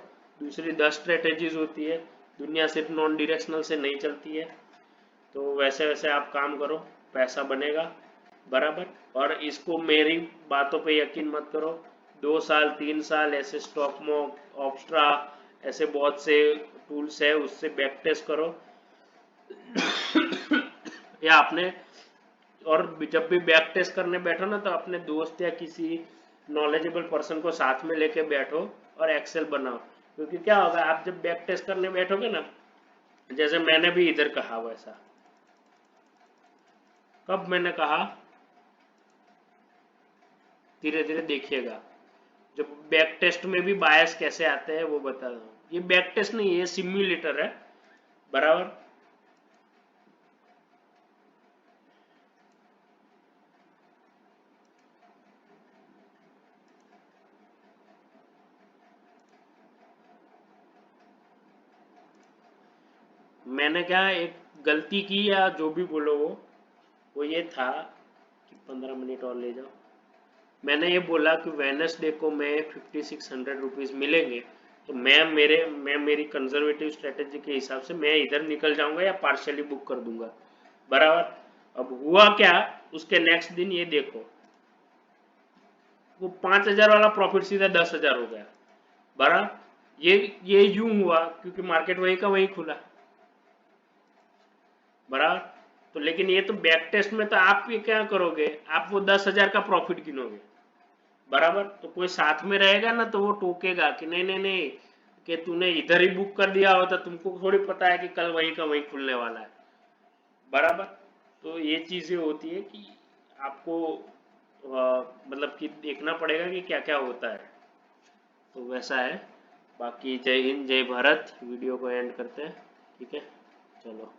दूसरी 10 स्ट्रेटेजीज होती है, दुनिया सिर्फ नॉन डायरेक्शनल से नहीं चलती है, तो वैसे वैसे आप काम करो, पैसा बनेगा, बराबर। और इसको मेरी बातों पे यकीन मत करो, 2 साल 3 साल ऐसे स्टॉक मॉक, ऑप्स्ट्रा, ऐसे बहुत से टूल्स है, उससे बैक टेस्ट करो या आपने, और जब भी बैक टेस्ट करने बैठो ना, तो अपने दोस्त या किसी नॉलेजेबल पर्सन को साथ में लेके बैठो और एक्सेल बनाओ। क्योंकि क्या होगा, आप जब बैक टेस्ट करने बैठोगे ना, जैसे मैंने भी इधर कहा वैसा, कब मैंने कहा, धीरे धीरे देखिएगा, जब बैक टेस्ट में भी बायस कैसे आते हैं वो बता रहा हूँ। ये बैक टेस्ट नहीं, ये सिम्युलेटर है, बराबर। मैंने क्या एक गलती की या जो भी बोलो वो ये था कि 15 मिनट और ले जाओ। मैंने ये बोला कि वेडनेसडे को मैं 5600 रुपीज़ मिलेंगे, तो मैं मेरी कंजर्वेटिव स्ट्रेटेजी के हिसाब से मैं इधर निकल जाऊंगा या पार्शियली बुक कर दूंगा, बराबर। अब हुआ क्या, उसके नेक्स्ट दिन ये देखो वो 5000 वाला प्रॉफिट सीधा 10,000 हो गया, बराबर। ये यूं हुआ क्योंकि मार्केट वही का वही खुला, बराबर। तो लेकिन ये तो बैक टेस्ट में तो आप ये क्या करोगे, आप वो 10,000 का प्रॉफिट गिनोगे, बराबर। तो कोई साथ में रहेगा ना तो वो टोकेगा कि नहीं नहीं नहीं, कि तूने इधर ही बुक कर दिया होता, तुमको थोड़ी पता है कि कल वही का वही खुलने वाला है, बराबर। तो ये चीजें होती है कि आपको मतलब कि देखना पड़ेगा कि क्या क्या होता है, तो वैसा है। बाकी जय हिंद जय भारत, वीडियो को एंड करते हैं, ठीक है, चलो।